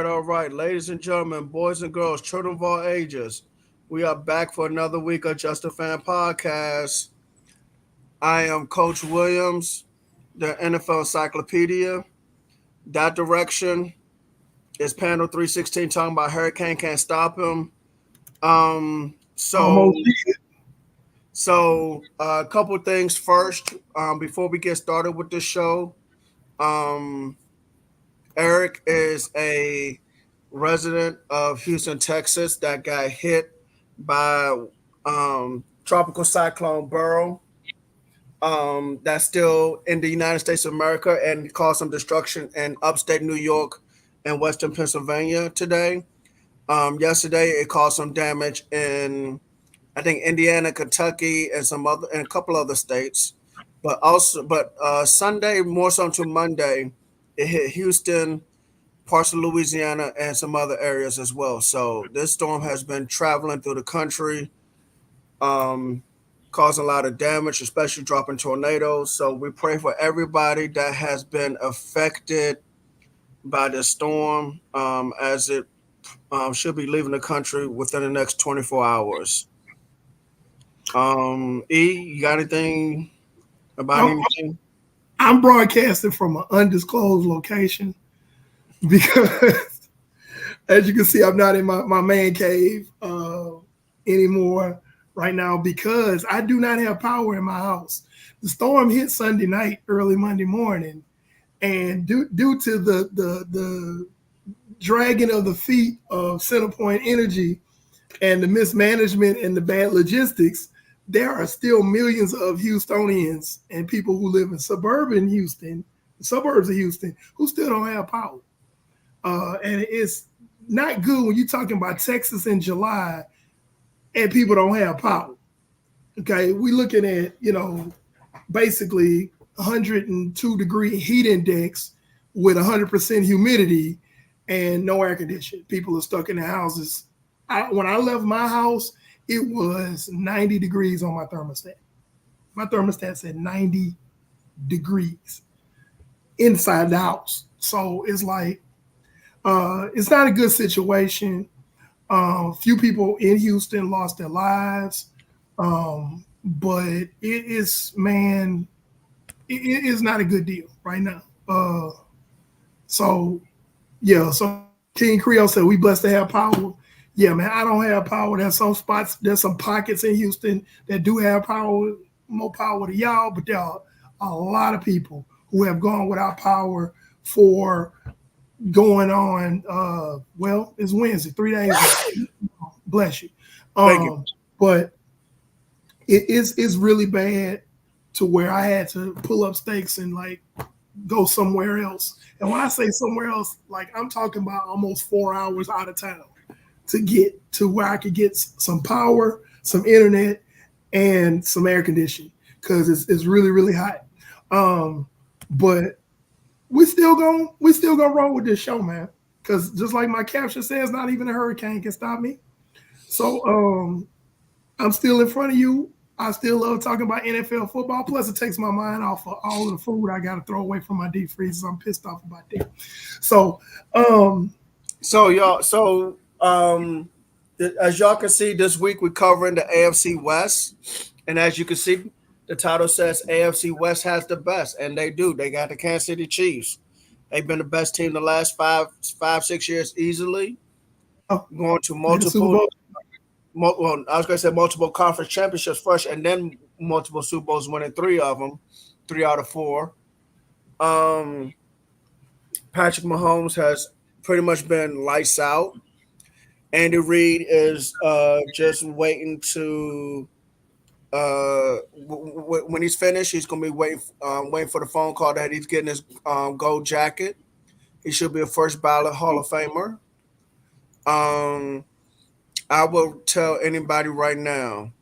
All right, ladies and gentlemen, boys and girls, children of all ages. We are back for another week of Just a Fan Podcast. I am Coach Williams, the NFL Encyclopedia. That direction is panel 316 talking about Hurricane Can't Stop Him. So a couple things first before we get started with this show. Eric is a resident of Houston, Texas that got hit by Tropical Cyclone Burrow. That's still in the United States of America and caused some destruction in upstate New York and western Pennsylvania today. Yesterday, it caused some damage in, I think, Indiana, Kentucky, and a couple other states. But Sunday, more so to Monday, it hit Houston, parts of Louisiana, and some other areas as well. So this storm has been traveling through the country, causing a lot of damage, especially dropping tornadoes. So we pray for everybody that has been affected by this storm, as it should be leaving the country within the next 24 hours. You got anything about anything? I'm broadcasting from an undisclosed location because, as you can see, I'm not in my man cave anymore right now because I do not have power in my house. The storm hit Sunday night, early Monday morning, and due to the dragging of the feet of Centerpoint Energy and the mismanagement and the bad logistics, there are still millions of Houstonians and people who live in suburbs of Houston, who still don't have power. And it's not good when you're talking about Texas in July and people don't have power. Okay, we're looking at, basically 102 degree heat index with 100% humidity and no air conditioning. People are stuck in their houses. When I left my house, it was 90 degrees on my thermostat. My thermostat said 90 degrees inside the house. So it's like, it's not a good situation. Few people in Houston lost their lives. But it is not a good deal right now. So King Creole said, we blessed to have power. Yeah, man, I don't have power. There's some spots, there's some pockets in Houston that do have power, more power to y'all, but there are a lot of people who have gone without power for going on, it's Wednesday, 3 days. Bless you. Thank you. But it's really bad to where I had to pull up stakes and go somewhere else. And when I say somewhere else, I'm talking about almost 4 hours out of town to get to where I could get some power, some internet, and some air conditioning because it's really, really hot. But we still gonna roll with this show, man. Because just like my caption says, not even a hurricane can stop me. So I'm still in front of you. I still love talking about NFL football. Plus, it takes my mind off of all of the food I got to throw away from my deep freezers. I'm pissed off about that. So, as y'all can see, this week we're covering the AFC West, and as you can see, the title says AFC West has the best, and they do. They got the Kansas City Chiefs. They've been the best team the last 5-6 years easily, going to multiple conference championships first, and then multiple Super Bowls, winning 3 of them, 3 out of 4. Um, Patrick Mahomes has pretty much been lights out. Andy Reid is just waiting to when he's finished, he's gonna be waiting for the phone call that he's getting his gold jacket. He should be a first ballot Hall of Famer. Um, I will tell anybody right now,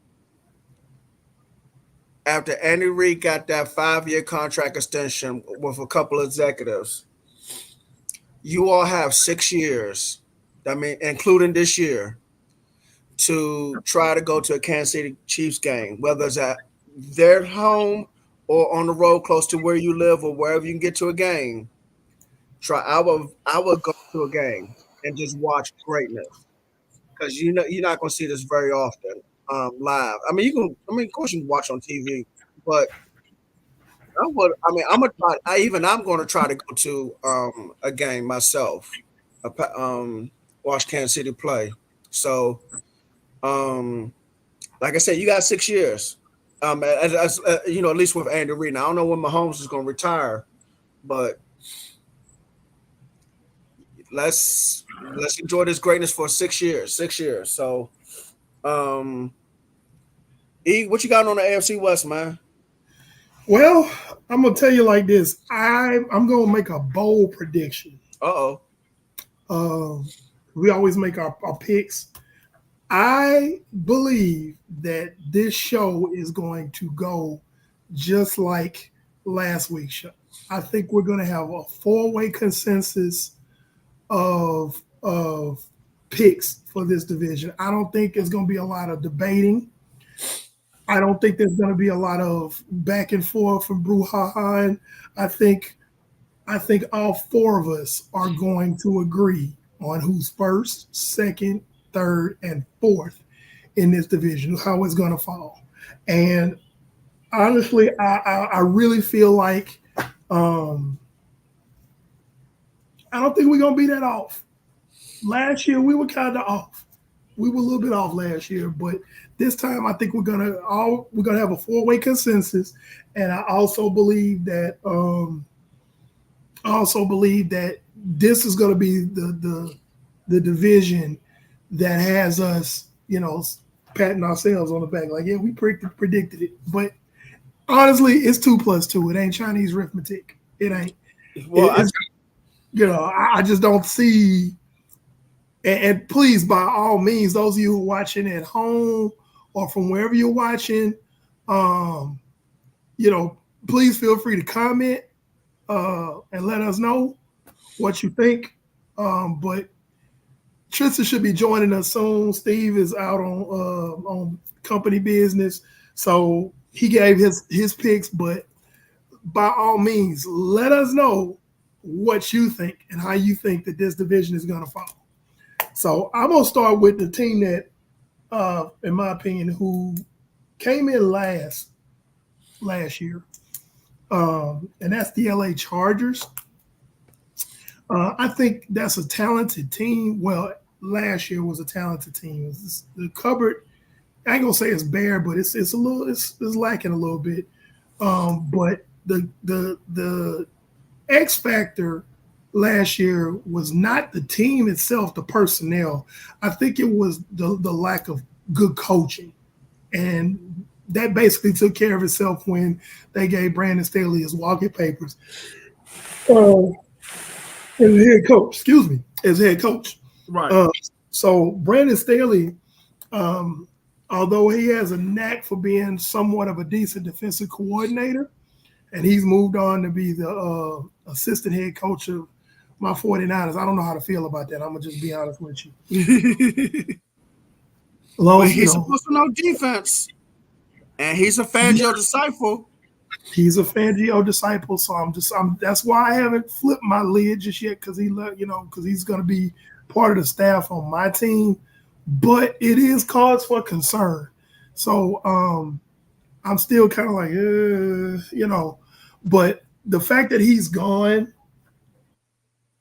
after Andy Reid got that 5-year contract extension with a couple of executives, you all have 6 years. I mean, including this year, to try to go to a Kansas City Chiefs game, whether it's at their home or on the road close to where you live or wherever you can get to a game. I would go to a game and just watch greatness, because you're not going to see this very often live. I mean, you can. I mean, of course you can watch on TV, but I would. I mean, I'm gonna try. I'm going to try to go to a game myself. Watch Kansas City play. So, um, like I said, you got 6 years. At least with Andy Reid. Now, I don't know when Mahomes is going to retire, but let's enjoy this greatness for 6 years. 6 years. So, um, what you got on the AFC West, man? Well, I'm gonna tell you like this. I'm gonna make a bold prediction. Uh-oh. Um, we always make our picks. I believe that this show is going to go just like last week's show. I think we're going to have a 4-way consensus of picks for this division. I don't think there's going to be a lot of debating. I don't think there's going to be a lot of back and forth from brouhaha. And I think all four of us are going to agree on who's first, second, third, and fourth in this division, how it's going to fall. And honestly, I really feel like I don't think we're going to be that off. Last year, we were kind of off. We were a little bit off last year, but this time I think we're gonna have a 4-way consensus, and I also believe that this is going to be the division that has us, patting ourselves on the back, like, yeah, we predicted it. But honestly, it's 2 plus 2. It ain't Chinese arithmetic. It ain't. Well, I just don't see. And please, by all means, those of you who are watching at home or from wherever you're watching, please feel free to comment and let us know what you think. But Tristan should be joining us soon. Steve is out on company business, so he gave his picks. But by all means, let us know what you think and how you think that this division is going to fall. So I'm going to start with the team that, in my opinion, who came in last year, and that's the LA Chargers. I think that's a talented team. Well, last year was a talented team. The cupboard, I ain't gonna say it's bare, but it's lacking a little bit. But the X factor last year was not the team itself, the personnel. I think it was the lack of good coaching. And that basically took care of itself when they gave Brandon Staley his walking papers as head coach. right. So Brandon Staley, although he has a knack for being somewhat of a decent defensive coordinator, and he's moved on to be the assistant head coach of my 49ers. I don't know how to feel about that. I'm going to just be honest with you. But he's supposed to know defense, and he's a Fangio disciple. He's a Fangio disciple, so that's why I haven't flipped my lid just yet, because he's going to be part of the staff on my team. But it is cause for concern. So I'm still kind of like, but the fact that he's gone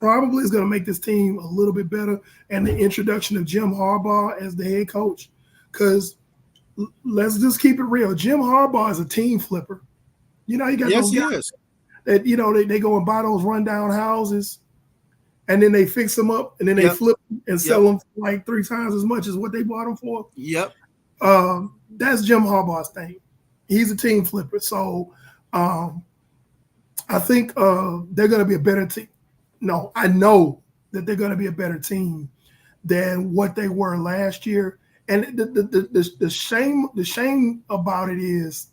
probably is going to make this team a little bit better. And the introduction of Jim Harbaugh as the head coach, because let's just keep it real. Jim Harbaugh is a team flipper. You got Yes, those he guys. is. that they go and buy those rundown houses and then they fix them up and then they Yep. flip them and sell Yep. them for like 3 times as much as what they bought them for. Yep. That's Jim Harbaugh's thing. He's a team flipper. So um, I think they're going to be a better team. No, I know that they're going to be a better team than what they were last year. And the shame about it is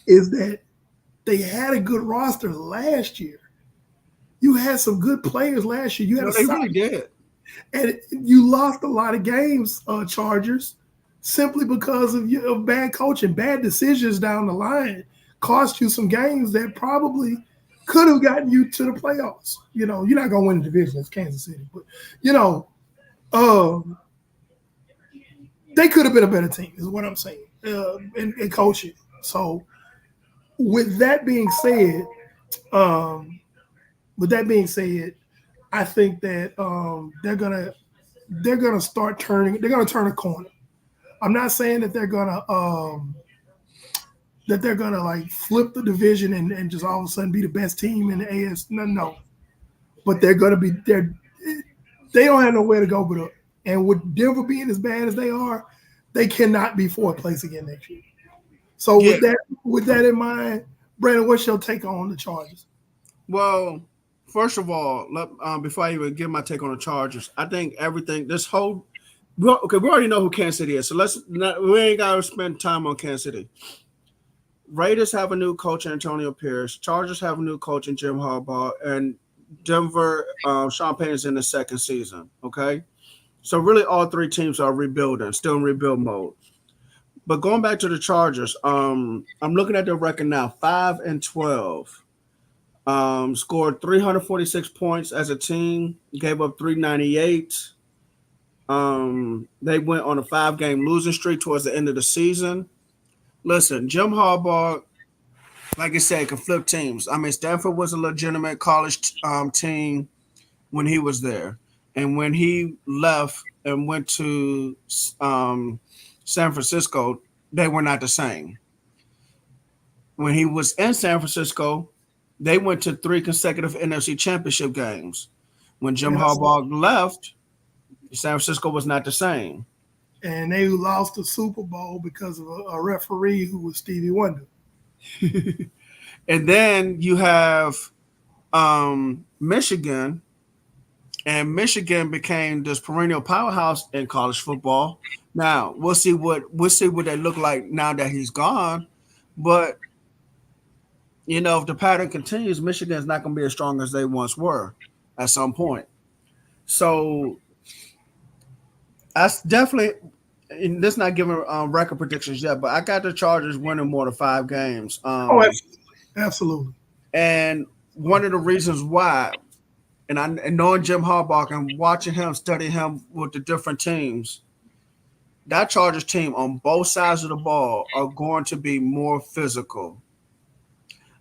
that they had a good roster last year. You had some good players last year. You had No, they really did. and you lost a lot of games, Chargers, simply because of bad coaching, bad decisions down the line, cost you some games that probably could have gotten you to the playoffs. You're not going to win the division. It's Kansas City, but um, they could have been a better team. Is what I'm saying in coaching. So with that being said, um, I think that they're gonna start turning. They're gonna turn a corner. I'm not saying that they're gonna like flip the division and just all of a sudden be the best team in the AFC. No. But they're gonna be they don't have nowhere to go but up. And with Denver being as bad as they are, they cannot be fourth place again next year. So Yeah. with that in mind, Brandon, what's your take on the Chargers? Well, first of all, before I even give my take on the Chargers, I think everything we already know who Kansas City is, so we ain't gotta spend time on Kansas City. Raiders have a new coach, Antonio Pierce. Chargers have a new coach in Jim Harbaugh, and Denver, Sean Payton's in the second season. Okay, so really all three teams are rebuilding, still in rebuild mode. But going back to the Chargers, I'm looking at their record now, 5-12. Scored 346 points as a team, gave up 398. They went on a 5-game losing streak towards the end of the season. Listen, Jim Harbaugh, like I said, can flip teams. I mean, Stanford was a legitimate college team when he was there. And when he left and went to San Francisco, they were not the same. When he was in San Francisco, they went to 3 consecutive NFC championship games. When Jim Harbaugh left, San Francisco was not the same. And they lost the Super Bowl because of a referee who was Stevie Wonder. And then you have Michigan, and Michigan became this perennial powerhouse in college football. Now we'll see what they look like now that he's gone. But if the pattern continues, Michigan is not going to be as strong as they once were at some point. So that's definitely, and this not giving record predictions yet, but I got the Chargers winning more than 5 games. Absolutely. And one of the reasons why, and knowing Jim Harbaugh and watching him, studying him with the different teams, that Chargers team on both sides of the ball are going to be more physical.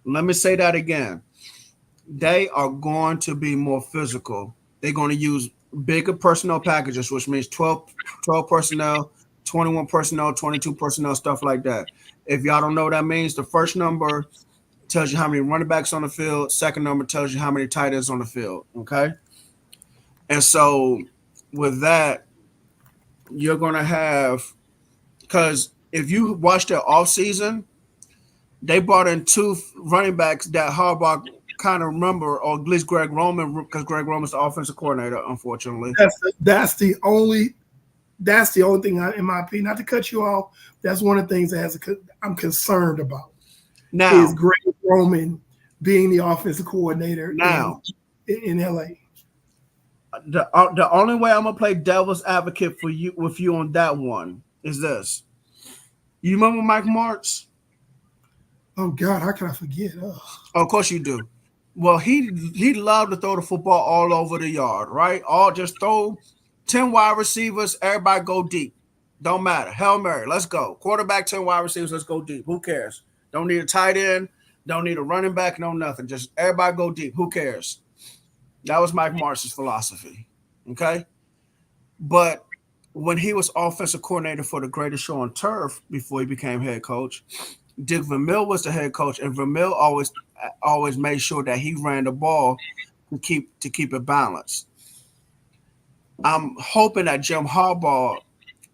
Let me say that again. They are going to be more physical. They're going to use bigger personnel packages, which means 12 personnel, 21 personnel, 22 personnel, stuff like that. If y'all don't know what that means, the first number tells you how many running backs on the field. Second number tells you how many tight ends on the field. Okay. And so with that, you're going to have, because if you watch their offseason, they brought in 2 running backs that Harbaugh kind of remember, or at least Greg Roman, because Greg Roman's the offensive coordinator, unfortunately. That's the only thing, in my opinion, not to cut you off, that's one of the things I'm concerned about. Now, is Greg Roman being the offensive coordinator now in LA. The only way I'm gonna play devil's advocate with you on that one is this. You remember Mike Martz? Oh God, how can I forget? Oh, of course you do. Well, he loved to throw the football all over the yard, right? Just throw 10 wide receivers, everybody go deep. Don't matter. Hail Mary, let's go. Quarterback, 10 wide receivers, let's go deep. Who cares? Don't need a tight end, don't need a running back, no nothing. Just everybody go deep. Who cares? That was Mike Martz's philosophy. Okay? But when he was offensive coordinator for the greatest show on turf before he became head coach, Dick Vermeil was the head coach, and Vermeil always always made sure that he ran the ball to keep it balanced. I'm hoping that Jim Harbaugh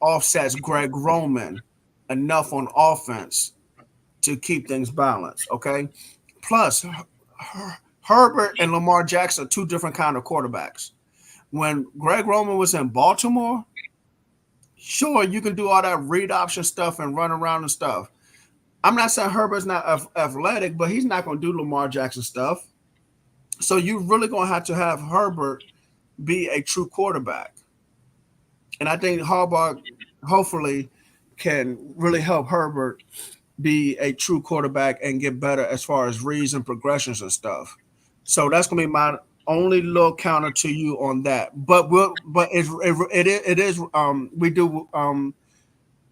offsets Greg Roman enough on offense to keep things balanced. Okay. Plus, Herbert and Lamar Jackson are two different kind of quarterbacks. When Greg Roman was in Baltimore, sure you can do all that read option stuff and run around and stuff. I'm not saying Herbert's not athletic, but he's not going to do Lamar Jackson stuff. So you're really going to have Herbert be a true quarterback. And I think Harbaugh hopefully can really help Herbert be a true quarterback and get better as far as reads and progressions and stuff. So that's gonna be my only little counter to you on that. But we do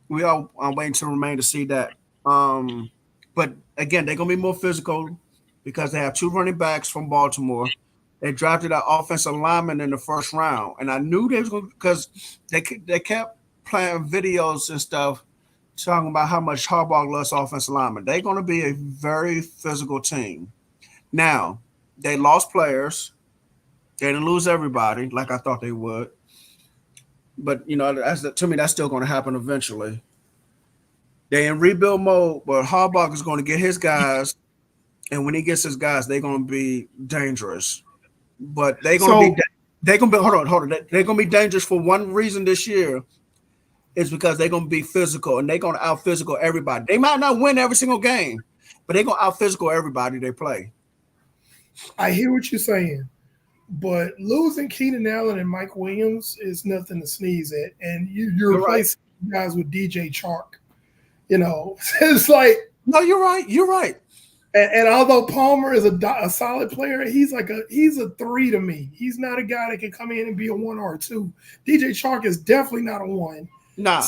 we all are waiting to remain to see that. But again, they're gonna be more physical because they have two running backs from Baltimore. They drafted an offensive lineman in the first round, and I knew they was going because they kept playing videos and stuff talking about how much Harbaugh loves offensive linemen. They're going to be a very physical team. Now they lost players. They didn't lose everybody like I thought they would, but to me that's still going to happen eventually. They in rebuild mode, but Harbaugh is going to get his guys, and when he gets his guys, they're going to be dangerous. But they're gonna be hold on. They're gonna be dangerous for one reason this year is because they're gonna be physical and they're gonna out physical everybody. They might not win every single game, but they're gonna out physical everybody they play. I hear what you're saying, but losing Keenan Allen and Mike Williams is nothing to sneeze at, and you're replacing guys with DJ Chark. It's like no, you're right. You're right. And although Palmer is a solid player, he's a 3 to me. He's not a guy that can come in and be a 1 or a 2. DJ Chark is definitely not a 1. Nah.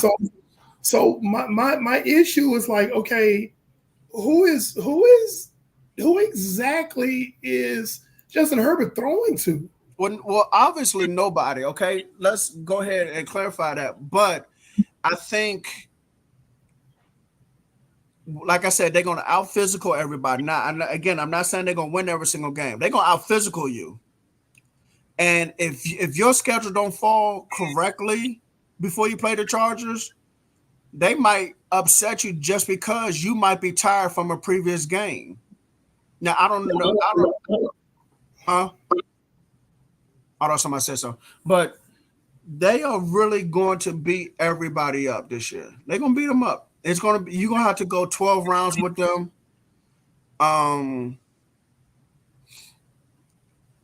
So my issue is like, okay, who exactly is Justin Herbert throwing to? Well, obviously nobody. Okay, let's go ahead and clarify that. But I think, like I said, they're going to out physical everybody. Now, I'm not saying they're going to win every single game. They're going to out physical you. And if your schedule don't fall correctly before you play the Chargers, they might upset you just because you might be tired from a previous game. Now, I don't know. I thought somebody said so. But they are really going to beat everybody up this year. They're going to beat them up. It's gonna be you're gonna have to go 12 rounds with them.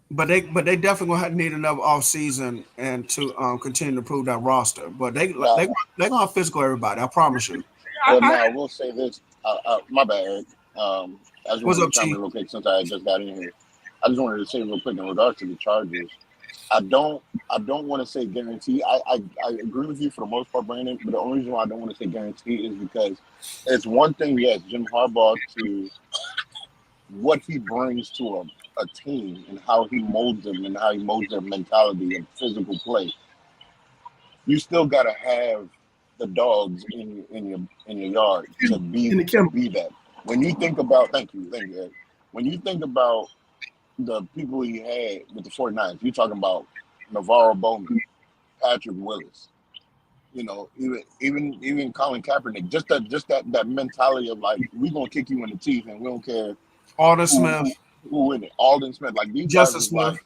But they definitely gonna need another off season and to continue to prove that roster. But they're gonna physical everybody. I promise you. Well, now I will say this. My bad, Eric. As What's up, Chief? real quick, since I just got in here, I just wanted to say real quick in regards to the Chargers. I don't want to say guarantee. I agree with you for the most part, Brandon. But the only reason why I don't want to say guarantee is because it's one thing, yes, Jim Harbaugh to what he brings to a team and how he molds them and how he molds their mentality and physical play. You still gotta have the dogs in your yard to be that. When you think about, thank you, Ed. When you think about the people he had with the 49ers, you're talking about Navarro Bowman, Patrick Willis, even Colin Kaepernick, just that mentality of like, we're gonna kick you in the teeth and we don't care. Alden Smith. Who in it? Alden Smith. Like these Justin guys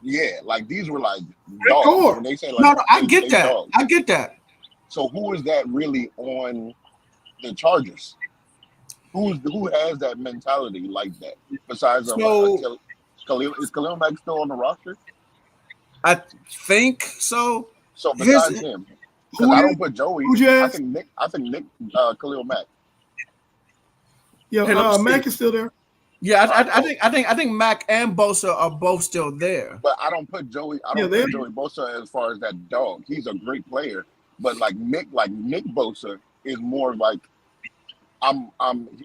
Smith. Like these were like dogs. When they say like, no, I get that. Dogs. I get that. So who is that really on the Chargers? Who has that mentality like that? Besides, Khalil, is Khalil Mack still on the roster? I think so. So besides him, because I don't put Joey. I think Nick, Khalil Mack. Yeah, Mack is still there. Yeah, I think Mack and Bosa are both still there. But I don't put Joey. I don't put Joey Bosa as far as that dog. He's a great player, but like Nick Bosa is more like I'm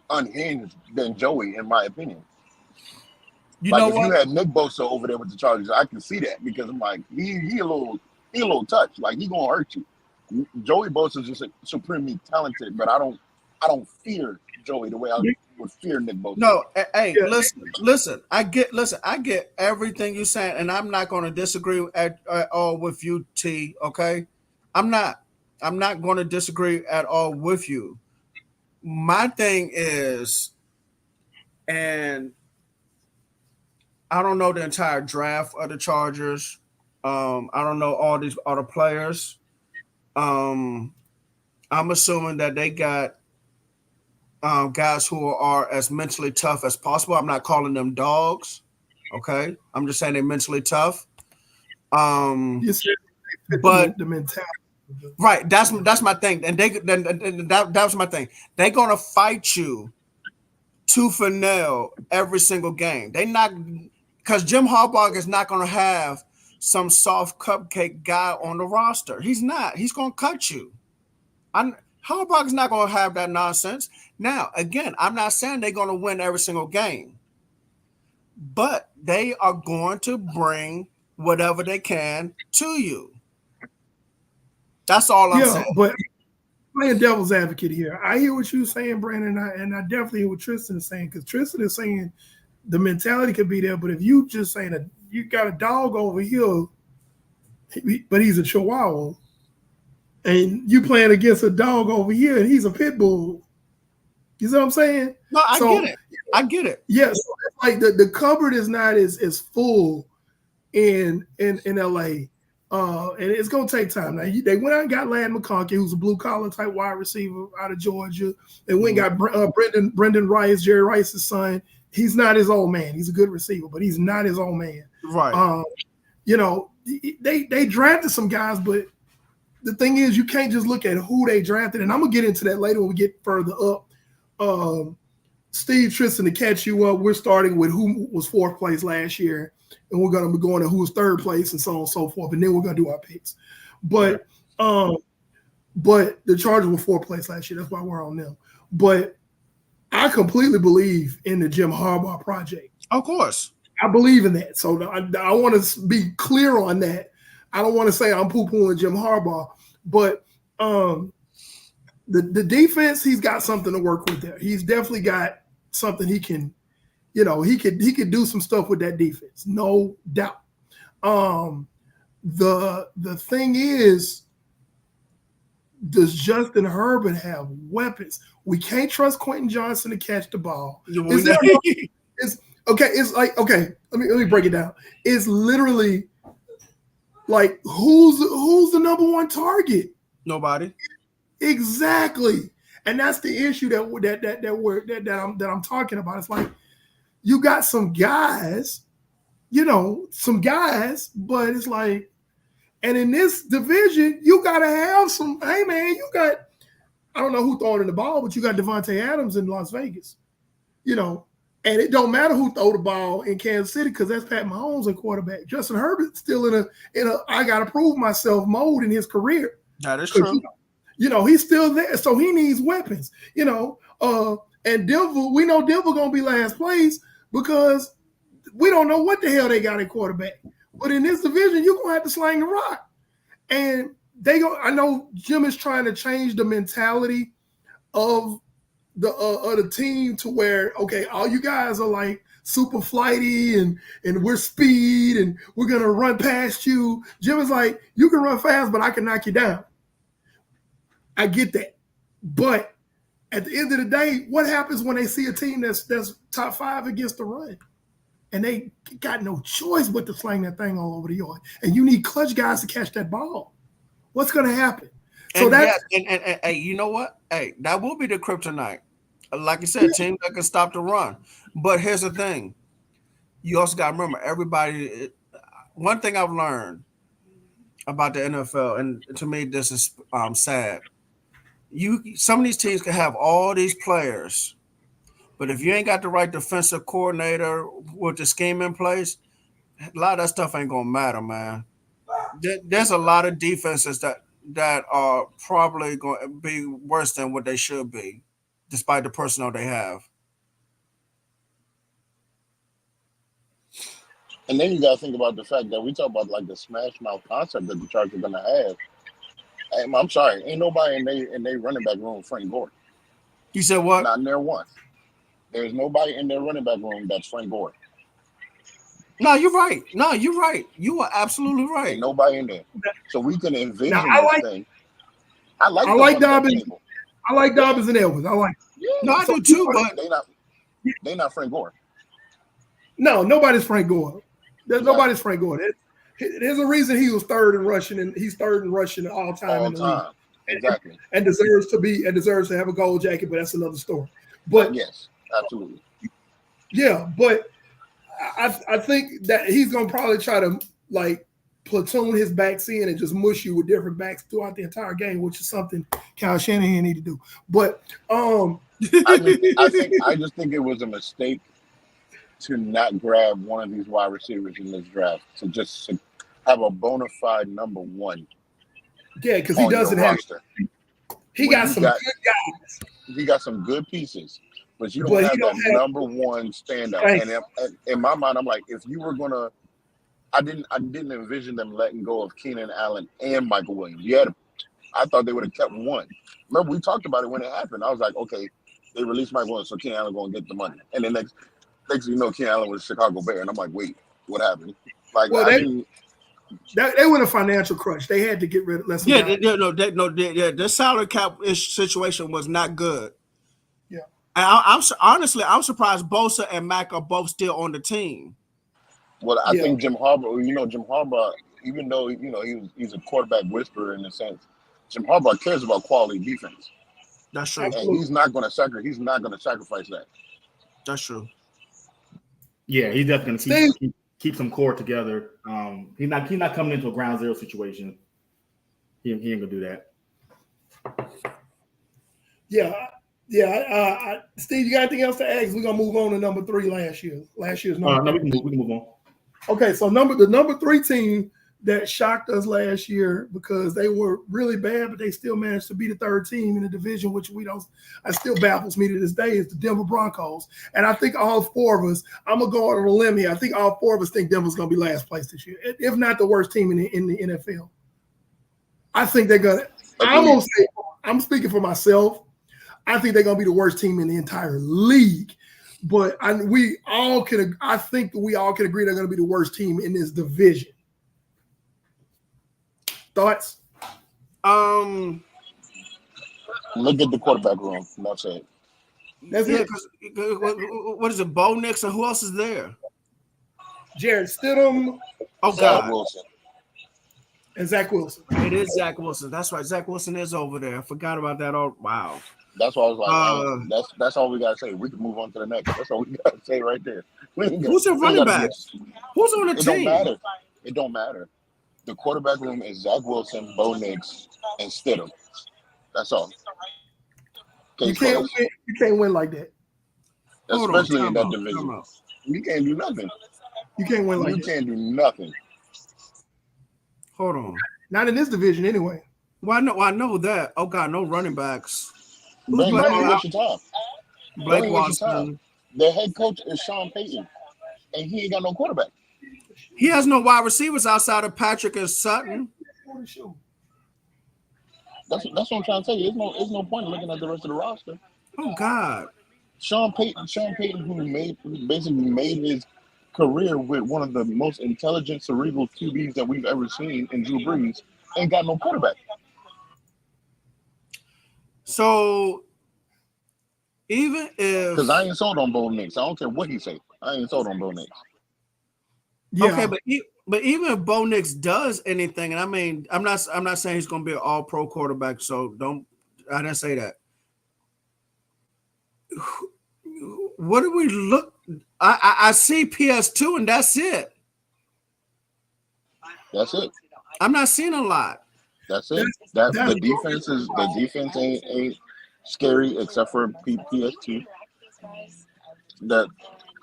unhinged than Joey, in my opinion. You know if you had Nick Bosa over there with the Chargers, I can see that because I'm like he a little touch, like he gonna hurt you. Joey Bosa is just supremely talented, but I don't fear Joey the way would fear Nick Bosa. No, hey, Yeah. listen. I get everything you're saying, and I'm not going to disagree at all with you, T. Okay, I'm not. I'm not going to disagree at all with you. My thing is, and I don't know the entire draft of the Chargers. I don't know all these other players. Um, I'm assuming that they got guys who are as mentally tough as possible. I'm not calling them dogs. Okay, I'm just saying they're mentally tough. You said But the mentality. right, that's my thing, and that was my thing. They're gonna fight you tooth and nail every single game. They not because Jim Harbaugh is not gonna have some soft cupcake guy on the roster. He's not. He's gonna cut you. Harbaugh's not gonna have that nonsense. Now, again, I'm not saying they're gonna win every single game, but they are going to bring whatever they can to you. That's all I'm saying. But playing devil's advocate here, I hear what you're saying, Brandon, and I definitely hear what Tristan is saying, because Tristan is saying the mentality could be there, but if you just saying that you got a dog over here, but he's a Chihuahua, and you playing against a dog over here, and he's a pit bull. You see what I'm saying? No, I get it. Yes, like the cupboard is not as full in LA. And it's gonna take time. Now they went out and got Ladd McConkey, who's a blue collar type wide receiver out of Georgia. They went and got Brendan Rice, Jerry Rice's son. He's not his old man. He's a good receiver, but he's not his old man. Right. They drafted some guys, but the thing is, you can't just look at who they drafted. And I'm gonna get into that later when we get further up. Steve, Tristan, to catch you up, we're starting with who was fourth place last year, and we're going to be going to who was third place and so on and so forth, and then we're going to do our picks. But the Chargers were fourth place last year. That's why we're on them. But I completely believe in the Jim Harbaugh project. Of course. I believe in that. So I want to be clear on that. I don't want to say I'm poo-pooing Jim Harbaugh, but the defense, he's got something to work with there. He's definitely got something he can, he could do some stuff with that defense, no doubt. The thing is, does Justin Herbert have weapons? We can't trust Quentin Johnson to catch the ball. Okay, let me break it down. It's literally like who's the number one target? Nobody. Exactly. And that's the issue that I'm talking about. It's like you got some guys, but it's like, and in this division, you gotta have some. Hey man, you got, I don't know who throwing in the ball, but you got Devontae Adams in Las Vegas, and it don't matter who throw the ball in Kansas City because that's Pat Mahomes and quarterback. Justin Herbert's still in a I gotta prove myself mode in his career. That is true. He's still there, so he needs weapons. And Denver, we know Denver gonna be last place because we don't know what the hell they got at quarterback. But in this division, you're gonna have to sling the rock. And I know Jim is trying to change the mentality of the team to where, okay, all you guys are like super flighty and we're speed and we're gonna run past you. Jim is like, you can run fast, but I can knock you down. I get that. But at the end of the day, what happens when they see a team that's top five against the run? And they got no choice but to sling that thing all over the yard. And you need clutch guys to catch that ball. What's going to happen? So and you know what? Hey, that will be the kryptonite. Like you said, teams that can stop the run. But here's the thing. You also got to remember, everybody, one thing I've learned about the NFL, and to me, this is sad. Some of these teams can have all these players, but if you ain't got the right defensive coordinator with the scheme in place, a lot of that stuff ain't gonna matter, man. There's a lot of defenses that are probably going to be worse than what they should be, despite the personnel they have. And then you got to think about the fact that we talk about like the smash mouth concept that the Chargers are going to have. I'm sorry, ain't nobody in they running back room Frank Gore. You said what? Not in there one. There's nobody in their running back room that's Frank Gore. No, you're right. No, you're right. You are absolutely right. Ain't nobody in there. So we can envision Now, this thing. I like Dobbins. I like Dobbins and Elvis. I like. Yeah. No, I do too, but they not Frank Gore. No, nobody's Frank Gore. There's Yeah. nobody's Frank Gore. There's a reason he was third in rushing, and he's third in rushing all time in the league. Exactly. And deserves to have a gold jacket, but that's another story. But yes, absolutely. Yeah, but I think that he's gonna probably try to like platoon his backs in and just mush you with different backs throughout the entire game, which is something Kyle Shanahan need to do. But I just think it was a mistake to not grab one of these wide receivers in this draft to have a bona fide number one. Yeah, because he doesn't have. He got some good guys. He got some good pieces, but you don't have that number one standout. And in my mind, I'm like, if you were gonna, I didn't envision them letting go of Keenan Allen and Michael Williams. I thought they would have kept one. Remember, we talked about it when it happened. I was like, okay, they released Michael Williams, so Keenan Allen going to get the money. And then next you know, Keenan Allen was a Chicago Bear, and I'm like, wait, what happened? Like, well, they were in a financial crunch. They had to get rid of less. The salary cap situation was not good. Yeah, and I'm surprised Bosa and Mack are both still on the team. Well, I think Jim Harbaugh, even though he's a quarterback whisperer in a sense, Jim Harbaugh cares about quality defense. That's true, and he's not going to sacrifice that. That's true. Yeah, he's definitely going to keep some core together. He's not coming into a ground zero situation. He ain't gonna do that. Yeah. Steve, you got anything else to ask? We're gonna move on to number 3 last year's number. No, we can move on. Okay, so the number 3 team that shocked us last year because they were really bad, but they still managed to be the 3rd team in the division, which I still baffles me to this day, is the Denver Broncos. And I think all 4 of us, I'm gonna go on a limb here. I think all 4 of us think Denver's gonna be last place this year, if not the worst team in the NFL. I think they're gonna. I'm gonna say, I'm speaking for myself. I think they're gonna be the worst team in the entire league. But I think we all can agree they're gonna be the worst team in this division. Thoughts? Look at the quarterback room. That's it. That's it. What is it? Bo Nix and who else is there? Jared Stidham. Oh God. Wilson. And Zach Wilson. It is Zach Wilson. That's right. Zach Wilson is over there. I forgot about that. Oh wow. That's why I was like, that's all we gotta say. We can move on to the next. That's all we gotta say right there. Who's your running back? Who's on the team? It don't matter. The quarterback room is Zach Wilson, Bo Nix, and Stidham. That's all. You can't win like that. Especially in that division. You can't do nothing. You can't win like that. You can't do nothing. Hold on. Not in this division anyway. Well, I know that. Oh God, no running backs. Blake Watson. The head coach is Sean Payton, and he ain't got no quarterback. He has no wide receivers outside of Patrick and Sutton. That's what I'm trying to tell you. There's no point in looking at the rest of the roster. Oh God. Sean Payton, who basically made his career with one of the most intelligent, cerebral QBs that we've ever seen in Drew Brees, ain't got no quarterback. So even if, because I ain't sold on Bo Nix, I don't care what he say. I ain't sold on Bo Nix. Yeah. Okay, but even if Bo Nix does anything, and I mean, I'm not saying he's going to be an all-pro quarterback, so I didn't say that. What do we look? I see PS2, and that's it. That's it. I'm not seeing a lot. That's it. The defense ain't scary except for PS2. That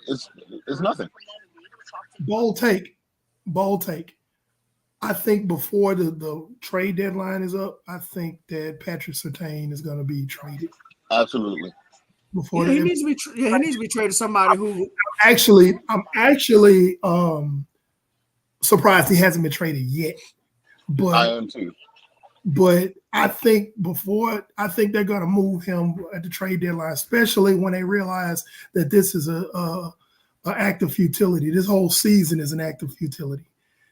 it's nothing. Bold take. I think before the trade deadline is up, I think that Patrick Surtain is going to be traded. Absolutely. Before he needs to be traded to somebody who. I'm actually surprised he hasn't been traded yet. But I am too. But I think they're going to move him at the trade deadline, especially when they realize that this is a act of futility. This whole season is an act of futility.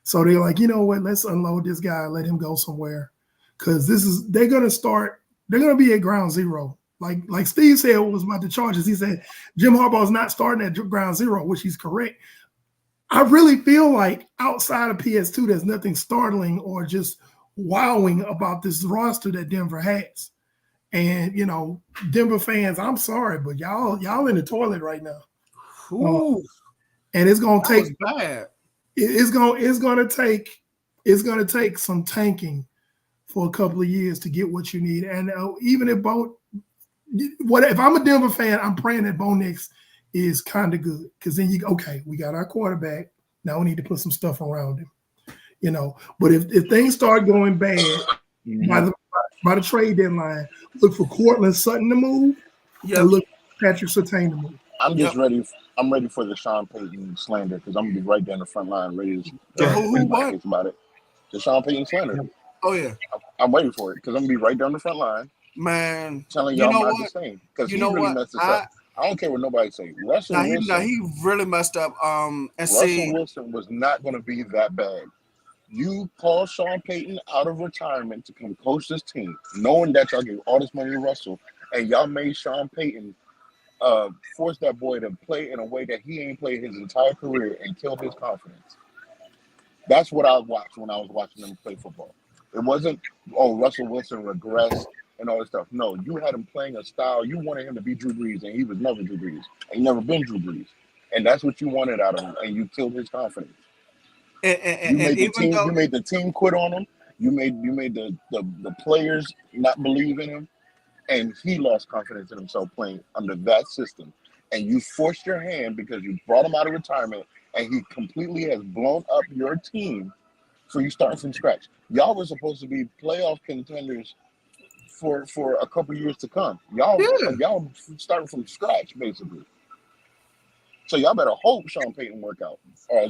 So they're like, you know what? Let's unload this guy, let him go somewhere, because they're going to be at ground zero. Like Steve said was about the Chargers. He said Jim Harbaugh's not starting at ground zero, which he's correct. I really feel like outside of PS2, there's nothing startling or just wowing about this roster that Denver has. And Denver fans, I'm sorry, but y'all in the toilet right now. And it's gonna take bad. It's gonna take some tanking for a couple of years to get what you need. And even if if I'm a Denver fan, I'm praying that Bo Nix is kind of good, because then we got our quarterback. Now we need to put some stuff around him. But if things start going bad by the trade deadline, look for Cortland Sutton to move. Yeah, look for Patrick Surtain to move. I'm just ready. I'm ready for the Sean Payton slander, because I'm gonna be right there in the front line, ready to what about it. The Sean Payton slander. Oh yeah, I'm waiting for it, because I'm gonna be right there on the front line, man. Telling y'all not the same, because he really messed us up. I don't care what nobody say. Russell Wilson. He really messed up. Russell Wilson was not going to be that bad. You call Sean Payton out of retirement to come coach this team, knowing that y'all gave all this money to Russell, and y'all made Sean Payton force that boy to play in a way that he ain't played his entire career and killed his confidence. That's what I watched when I was watching him play football. It wasn't, Russell Wilson regressed and all this stuff. No, you had him playing a style. You wanted him to be Drew Brees, and he was never Drew Brees. He never been Drew Brees. And that's what you wanted out of him, and you killed his confidence. You made the team quit on him. You made the players not believe in him, and he lost confidence in himself playing under that system. And you forced your hand because you brought him out of retirement, and he completely has blown up your team for you starting from scratch. Y'all were supposed to be playoff contenders for a couple years to come. Y'all starting from scratch, basically. So y'all better hope Sean Payton work out.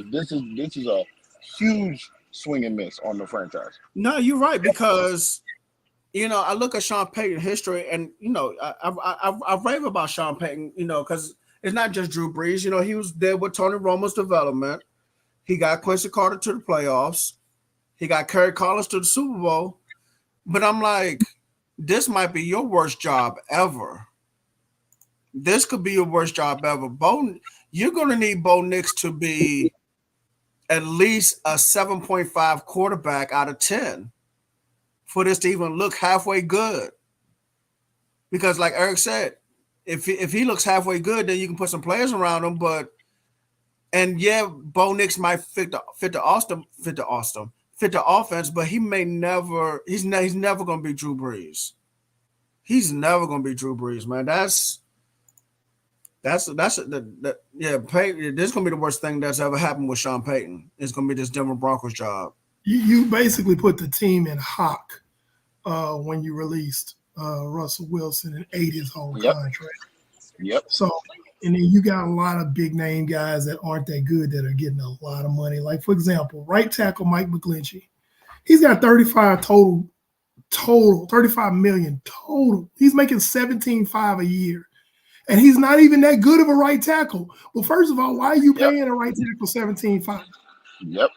This is a huge swing and miss on the franchise. No, you're right, because I look at Sean Payton history, and I rave about Sean Payton, because it's not just Drew Brees. He was there with Tony Romo's development. He got Quincy Carter to the playoffs. He got Kerry Collins to the Super Bowl. But I'm like, this might be your worst job ever. This could be your worst job ever. You're going to need Bo Nix to be at least a 7.5 quarterback out of 10 for this to even look halfway good. Because like Eric said, if he looks halfway good, then you can put some players around him. Bo Nix might fit the offense, but he may never. He's never going to be Drew Brees. He's never going to be Drew Brees, man. This is going to be the worst thing that's ever happened with Sean Payton. It's going to be this Denver Broncos job. You basically put the team in hock when you released Russell Wilson and ate his whole contract. Yep. So, and then you got a lot of big name guys that aren't that good that are getting a lot of money. Like, for example, right tackle Mike McGlinchey. He's got 35 million total. He's making 17.5 a year. And he's not even that good of a right tackle. Well, first of all, why are you paying a right tackle 17.5? Yep.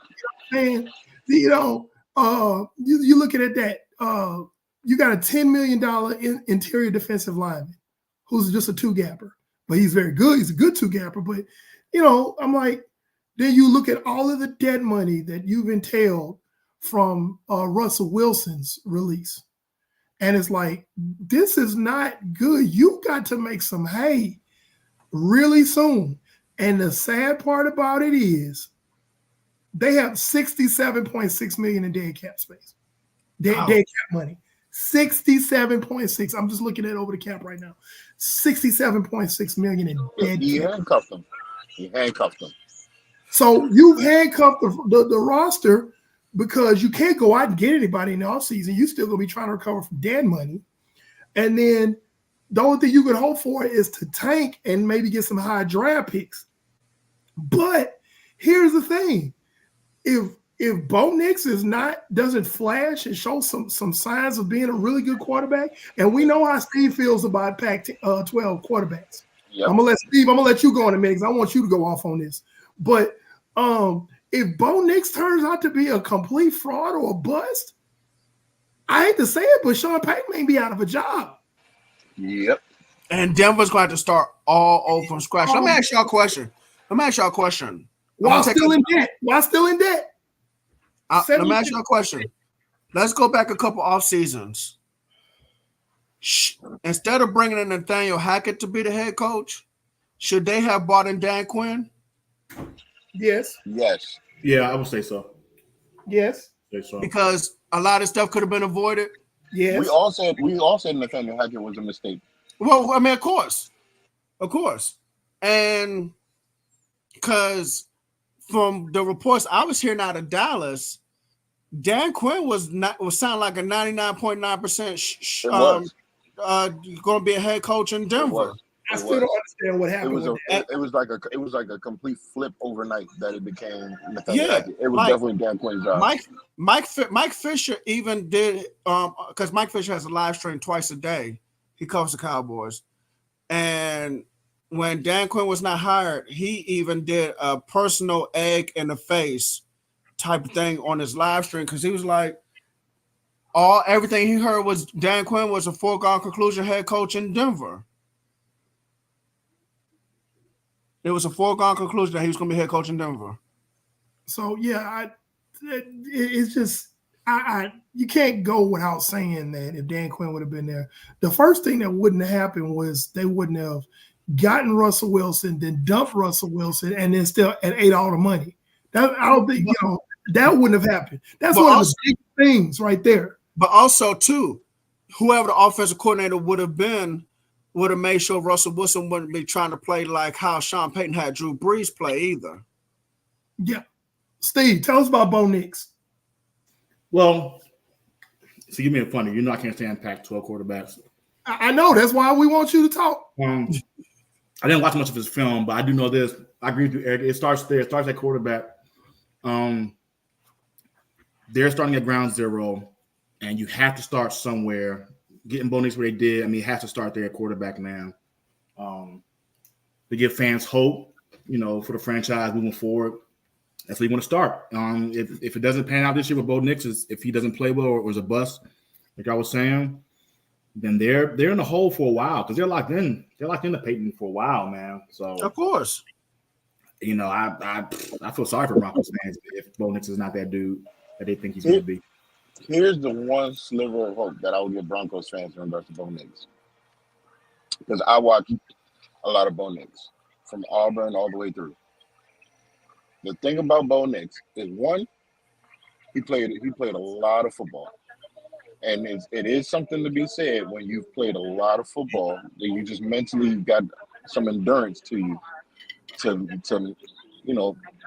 And you looking at that. You got a $10 million interior defensive lineman who's just a two-gapper. But he's very good. He's a good two-gapper. But, I'm like, then you look at all of the dead money that you've entailed from Russell Wilson's release. And it's like, this is not good. You got to make some hay really soon. And the sad part about it is they have $67.6 million in dead cap space. Dead cap money. 67.6. I'm just looking at over the cap right now. 67.6 million in dead cap. He handcuffed them. So you've handcuffed the roster because you can't go out and get anybody in the offseason. You still gonna be trying to recover from dead money. And then the only thing you could hope for is to tank and maybe get some high draft picks. But here's the thing. If if Bo Nix doesn't flash and show some signs of being a really good quarterback, and we know how Steve feels about Pac-12 quarterbacks. Yep. I'm gonna let you go in a minute because I want you to go off on this. But if Bo Nix turns out to be a complete fraud or a bust, I hate to say it, but Sean Payton may be out of a job. Yep. And Denver's going to have to start all over from scratch. Let me ask y'all a question. While still in debt? Let me ask you a question. Let's go back a couple off seasons. Instead of bringing in Nathaniel Hackett to be the head coach, should they have brought in Dan Quinn? Yes. Yes. Yeah, I would say so. Yes. Because a lot of stuff could have been avoided. Yes. We all said Nathaniel Hackett was a mistake. Well, I mean, of course, and because from the reports I was hearing out of Dallas, Dan Quinn was sound like a 99.9% going to be a head coach in Denver. I still don't understand what happened. It was like a complete flip overnight that it became Nathaniel Hackett. It was definitely Dan Quinn's job. Mike Fisher even did because Mike Fisher has a live stream twice a day. He covers the Cowboys, and when Dan Quinn was not hired, he even did a personal egg in the face type of thing on his live stream because he was like, everything he heard was Dan Quinn was a foregone conclusion head coach in Denver. It was a foregone conclusion that he was going to be head coach in Denver. So yeah, it's just you can't go without saying that if Dan Quinn would have been there, the first thing that wouldn't have happened was they wouldn't have gotten Russell Wilson, then dumped Russell Wilson, and then still and ate all the money. I don't think that wouldn't have happened. That's one of the big things right there. But also too, whoever the offensive coordinator would have made sure Russell Wilson wouldn't be trying to play like how Sean Payton had Drew Brees play either. Yeah. Steve, tell us about Bo Nix. Well, so you mean funny. You know I can't stand Pac-12 quarterbacks. I know. That's why we want you to talk. I didn't watch much of his film, but I do know this. I agree with you, Eric. It starts there. It starts at quarterback. They're starting at ground zero, and you have to start somewhere. Getting Bo Nix where they did, I mean, you have to start there at quarterback now. To give fans hope, for the franchise moving forward. That's where you want to start. If it doesn't pan out this year with Bo Nix, if he doesn't play well or is a bust, like I was saying, then they're in the hole for a while because they're locked in. They're locked into Peyton for a while, man. So of course, I feel sorry for Broncos fans if Bo Nix is not that dude that they think he's going to be. Here's the one sliver of hope that I would give Broncos fans in regards to Bo Nix, because I watched a lot of Bo Nix from Auburn all the way through. The thing about Bo Nix is, one, he played a lot of football, and it is something to be said when you've played a lot of football that you just mentally got some endurance to you to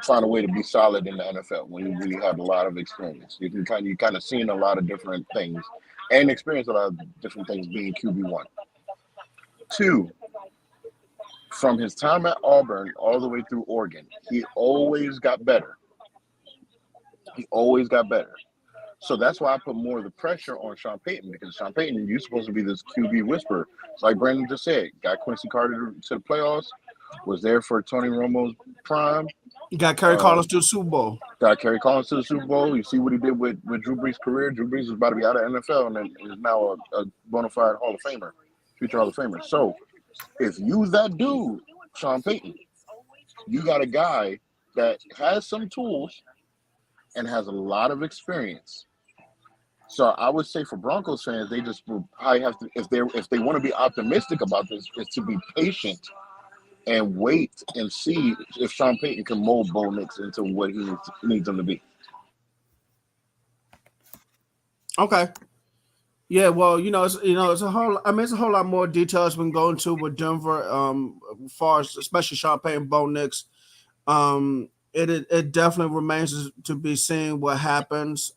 find a way to be solid in the NFL when you have a lot of experience. You kind of seen a lot of different things and experience a lot of different things being QB1. Two, from his time at Auburn all the way through Oregon, he always got better. So that's why I put more of the pressure on Sean Payton, because Sean Payton, you're supposed to be this QB whisperer. Like Brandon just said, got Quincy Carter to the playoffs, was there for Tony Romo's prime. You got Kerry Collins to the Super Bowl. You see what he did with Drew Brees' career. Drew Brees is about to be out of NFL and then is now a bona fide Hall of Famer, future Hall of Famer. So if you that dude, Sean Payton, you got a guy that has some tools and has a lot of experience. So I would say for Broncos fans, they just will probably have to, if they want to be optimistic about this, is to be patient and wait and see if Sean Payton can mold Bo Nix into what he needs him to be. Okay. Yeah, well, it's a whole lot more details we can go into with Denver, as far as especially Sean Payton, Bo Nix. It definitely remains to be seen what happens.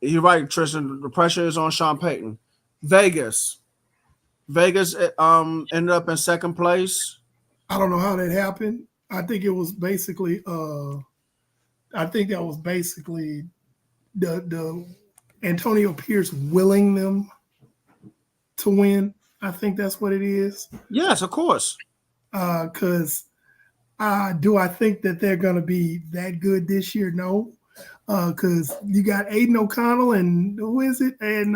You're right, Tristan. The pressure is on Sean Payton. Vegas ended up in second place. I don't know how that happened. I think it was basically I think that was basically the Antonio Pierce willing them to win. I think that's what it is. Yes, of course. Because do I think that they're going to be that good this year? No. Because you got Aiden O'Connell and who is it? And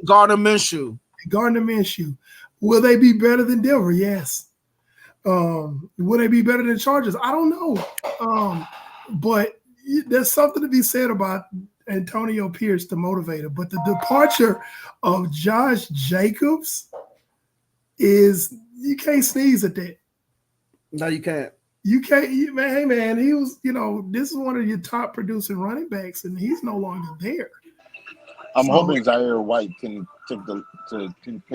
Gardner Minshew. Gardner Minshew. Will they be better than Denver? Yes. Will they be better than Chargers? I don't know. But there's something to be said about Antonio Pierce, the motivator. But the departure of Josh Jacobs is, you can't sneeze at that. No, you can't. You can't, hey man, he was, this is one of your top producing running backs, and he's no longer there. I'm hoping Zaire White can pick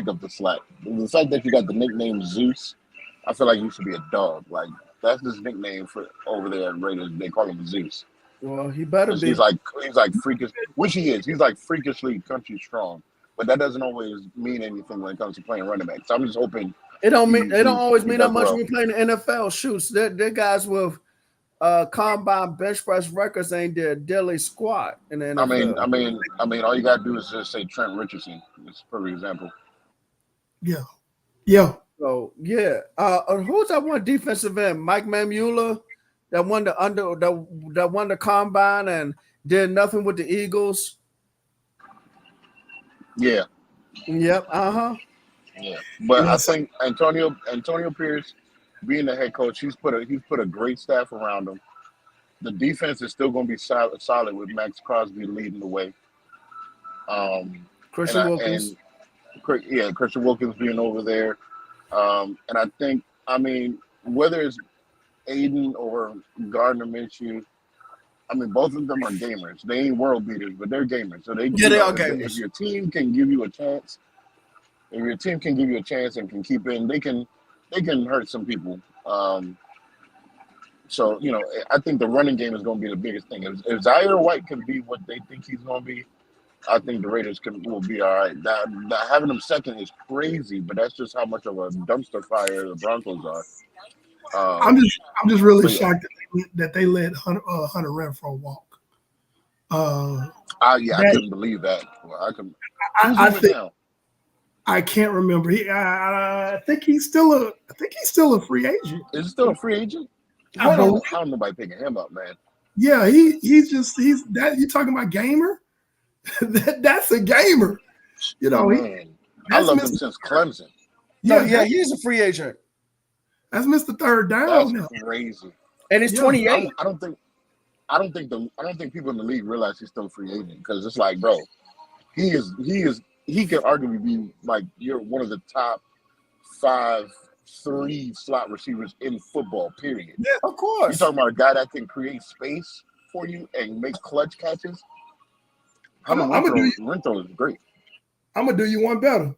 up the slack. The fact that you got the nickname Zeus, I feel like you should be a dog. Like, that's his nickname for over there at Raiders. They call him Zeus. Well, he better be. He's like freakish, which he is. He's like freakishly country strong, but that doesn't always mean anything when it comes to playing running back. So I'm just hoping. It don't always mean that much when you play in the NFL. Shoots, they're guys with combine bench press records ain't their daily squat in the NFL. I mean, all you gotta do is just say Trent Richardson, just for example. Yeah. So yeah, who's that one defensive end? Mike Mamula, that won the combine and did nothing with the Eagles. Yeah. Yep. Yeah, but I think Antonio Pierce, being the head coach, he's put a great staff around him. The defense is still going to be solid with Max Crosby leading the way. Christian Wilkins. Christian Wilkins being over there. And I think, whether it's Aiden or Gardner Minshew, both of them are gamers. They ain't world beaters, but they're gamers. So they are gamers. If your team can give you a chance. If your team can give you a chance and can keep in, they can hurt some people. So I think the running game is going to be the biggest thing. If Zaire White can be what they think he's going to be, I think the Raiders will be all right. That having him second is crazy, but that's just how much of a dumpster fire the Broncos are. I'm just really shocked that they let Hunter Renfrow walk. I couldn't believe that. Well, I think. I can't remember. I think he's still a free agent. Is he still a free agent? I don't know nobody picking him up, man. Yeah, he's that. You talking about gamer? That's a gamer. I love him since Clemson. Yeah, he's a free agent. That's Mr. Third Down. That's crazy. And he's 28. I don't think people in the league realize he's still a free agent, because it's like, bro, he could arguably be like one of the top 5-3 slot receivers in football, period. Yeah, of course. You're talking about a guy that can create space for you and make clutch catches. Renfrow is great. I'm going to do you one better.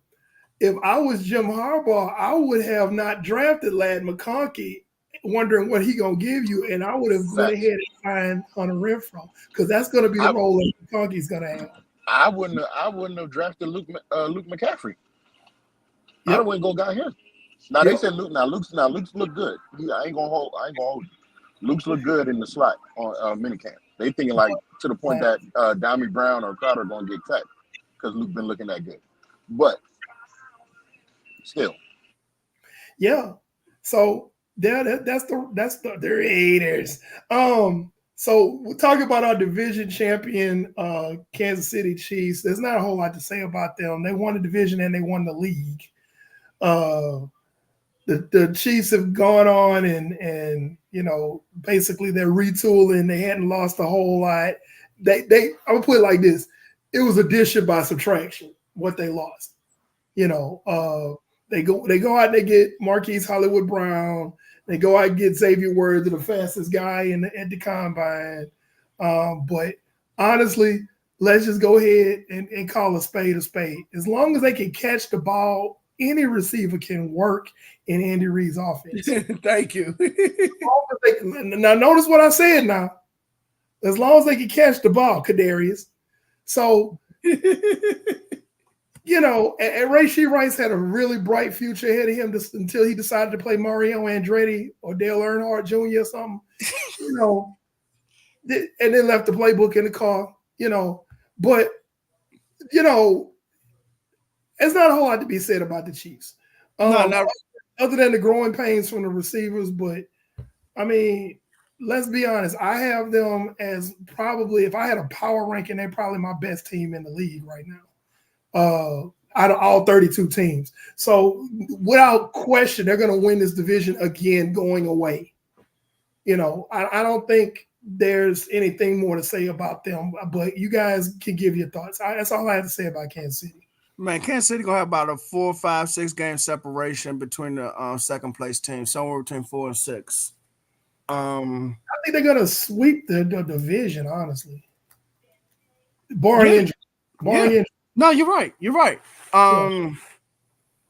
If I was Jim Harbaugh, I would have not drafted Ladd McConkey, wondering what he going to give you, and I would have went ahead and signed Hunter Renfrow, because that's going to be the role that McConkey's going to have. I wouldn't have drafted Luke McCaffrey. Yep. I wouldn't go got him. Now they said Luke. Now Luke's look good. I ain't gonna hold you. Luke's look good in the slot on minicamp. They thinking like to the point that Dami Brown or Crowder gonna get cut because Luke been looking that good. But still, yeah. So that's the Raiders. So we're talking about our division champion, Kansas City Chiefs. There's not a whole lot to say about them. They won the division and they won the league. The Chiefs have gone on and basically they're retooling. They hadn't lost a whole lot. I'm gonna put it like this: it was addition by subtraction what they lost. They go out and they get Marquise Hollywood Brown. They go out and get Xavier Words, the fastest guy at the combine. But honestly, let's just go ahead and call a spade a spade. As long as they can catch the ball, any receiver can work in Andy Reid's offense. Thank you. Now, notice what I said now. As long as they can catch the ball, Kadarius. So, and Rashee Rice had a really bright future ahead of him until he decided to play Mario Andretti or Dale Earnhardt Jr. or something. and then left the playbook in the car, But, it's not a whole lot to be said about the Chiefs. No, not Other than the growing pains from the receivers. But, I mean, let's be honest. I have them as probably, if I had a power ranking, they're probably my best team in the league right now. Out of all 32 teams. So, without question, they're going to win this division again going away. I don't think there's anything more to say about them, but you guys can give your thoughts. That's all I have to say about Kansas City. Man, Kansas City gonna have about a 4, 5, 6 game separation between the second place team, somewhere between 4 and 6. I think they're gonna sweep the division, honestly. Barring injury. Injury. No, you're right. You're right.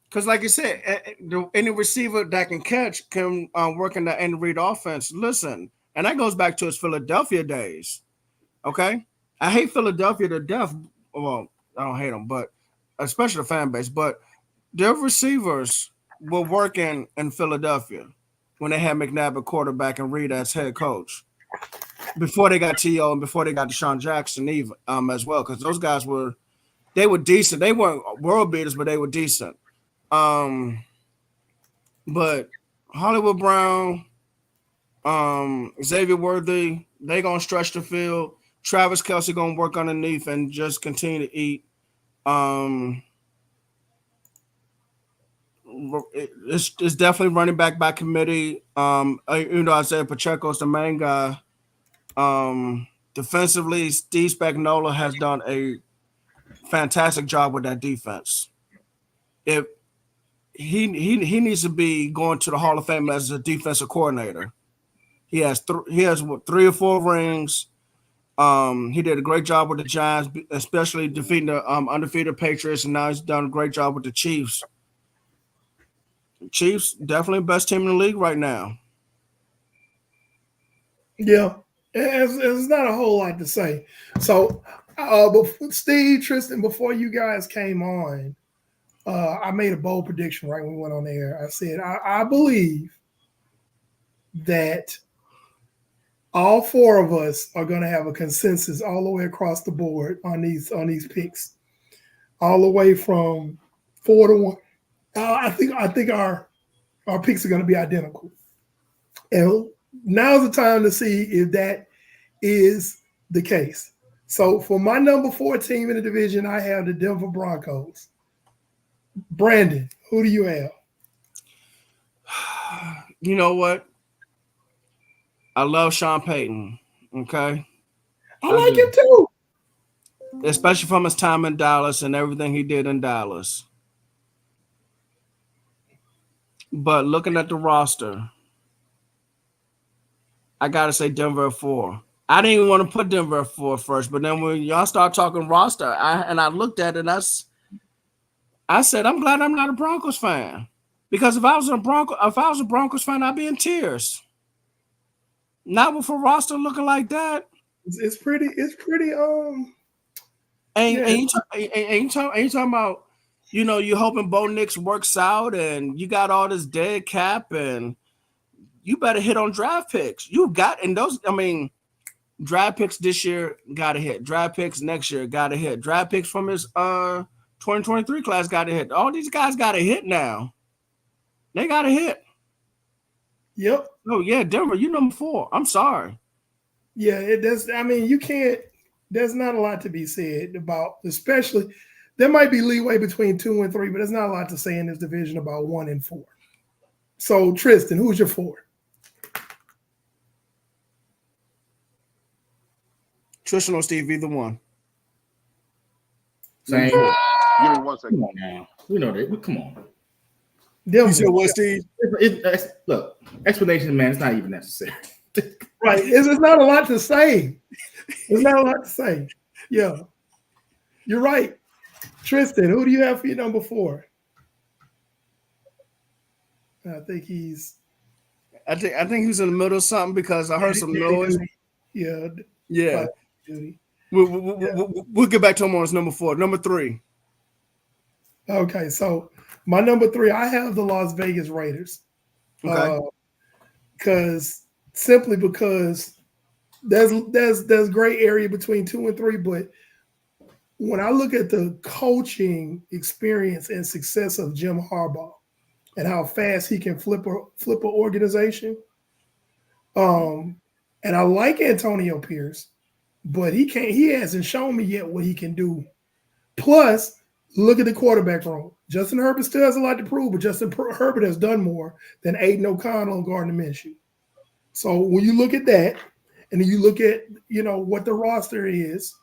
Because, like you said, any receiver that can catch can work in the Andy Reid offense. Listen, and that goes back to his Philadelphia days. Okay, I hate Philadelphia to death. Well, I don't hate them, but especially the fan base. But their receivers were working in Philadelphia when they had McNabb at quarterback and Reid as head coach. Before they got T.O. and before they got Deshaun Jackson even as well, because those guys were decent. They weren't world beaters, but they were decent. But Hollywood Brown, Xavier Worthy, they gonna stretch the field. Travis Kelce gonna work underneath and just continue to eat. It's definitely running back by committee. Isaiah Pacheco is the main guy. Defensively, Steve Spagnuolo has done a fantastic job with that defense. If he needs to be going to the Hall of Fame as a defensive coordinator. He has 3 or 4 rings. He did a great job with the Giants, especially defeating the undefeated Patriots, and now he's done a great job with the Chiefs. Chiefs definitely the best team in the league right now. Yeah, it's not a whole lot to say. So, Steve, Tristan, before you guys came on, I made a bold prediction right when we went on air. I said I believe that all 4 of us are going to have a consensus all the way across the board on these picks, all the way from 4 to 1. I think our picks are going to be identical, and now's the time to see if that is the case. So for my number 4 team in the division, I have the Denver Broncos. Brandon, who do you have? You know what? I love Sean Payton. Okay, I like him too, especially from his time in Dallas and everything he did in Dallas. But looking at the roster, I gotta say Denver at 4. I didn't even want to put Denver at 4 first, but then when y'all start talking roster, I looked at it and I said, I'm glad I'm not a Broncos fan. Because if I was a Broncos fan, I'd be in tears. Not with a roster looking like that. It's pretty. And you talking about, you hoping Bo Nix works out and you got all this dead cap and you better hit on draft picks. Draft picks this year got to hit. Draft picks next year got to hit. Draft picks from his 2023 class got to hit. All these guys got to hit now. They got to hit. Yep. Oh, yeah, Denver, you number 4. I'm sorry. Yeah, it does. I mean, you can't – there's not a lot to be said about – especially – there might be leeway between 2 and 3, but there's not a lot to say in this division about 1 and 4. So, Tristan, who's your 4? Tristan or Steve, either one. Same. Give me 1 second. Come on now. We know that. Come on. You said what, Steve? Look, explanation, man, it's not even necessary. Right. It's not a lot to say. There's not a lot to say. Yeah. You're right. Tristan, who do you have for your number 4? I think he's he's in the middle of something because I heard some noise. Yeah. Yeah. We'll get back to him on his number 4. Number 3. Okay, so my number 3, I have the Las Vegas Raiders. Okay. Simply because there's gray area between 2 and 3, but when I look at the coaching experience and success of Jim Harbaugh and how fast he can flip an organization, and I like Antonio Pierce, but he hasn't shown me yet what he can do. Plus, look at the quarterback room. Justin Herbert still has a lot to prove, but Justin Herbert has done more than Aiden O'Connell and Gardner Minshew. So when you look at that, and then you look at what the roster is,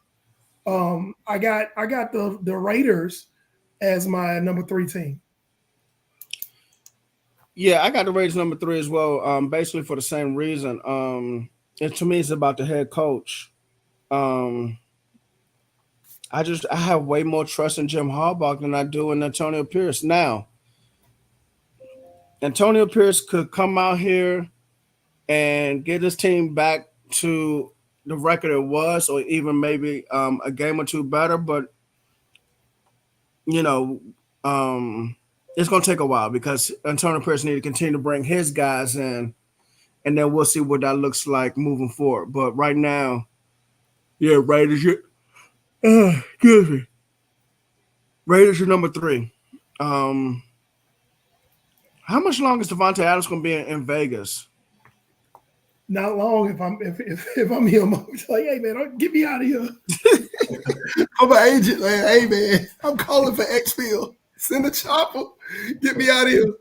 I got the Raiders as my number 3 team. Yeah, I got the Raiders number 3 as well. Basically for the same reason. And to me, it's about the head coach. I have way more trust in Jim Harbaugh than I do in Antonio Pierce. Now, Antonio Pierce could come out here and get his team back to the record it was, or even maybe a game or two better. But it's going to take a while because Antonio Pierce needs to continue to bring his guys in, and then we'll see what that looks like moving forward. But right now, yeah, Raiders. Excuse me. Raiders are number 3. How much longer is Devontae Adams going to be in Vegas? Not long. If I'm him, I'm just like, hey man, get me out of here. I'm an agent, man. Hey man, I'm calling for Xfield. Send a chopper. Get me out of here.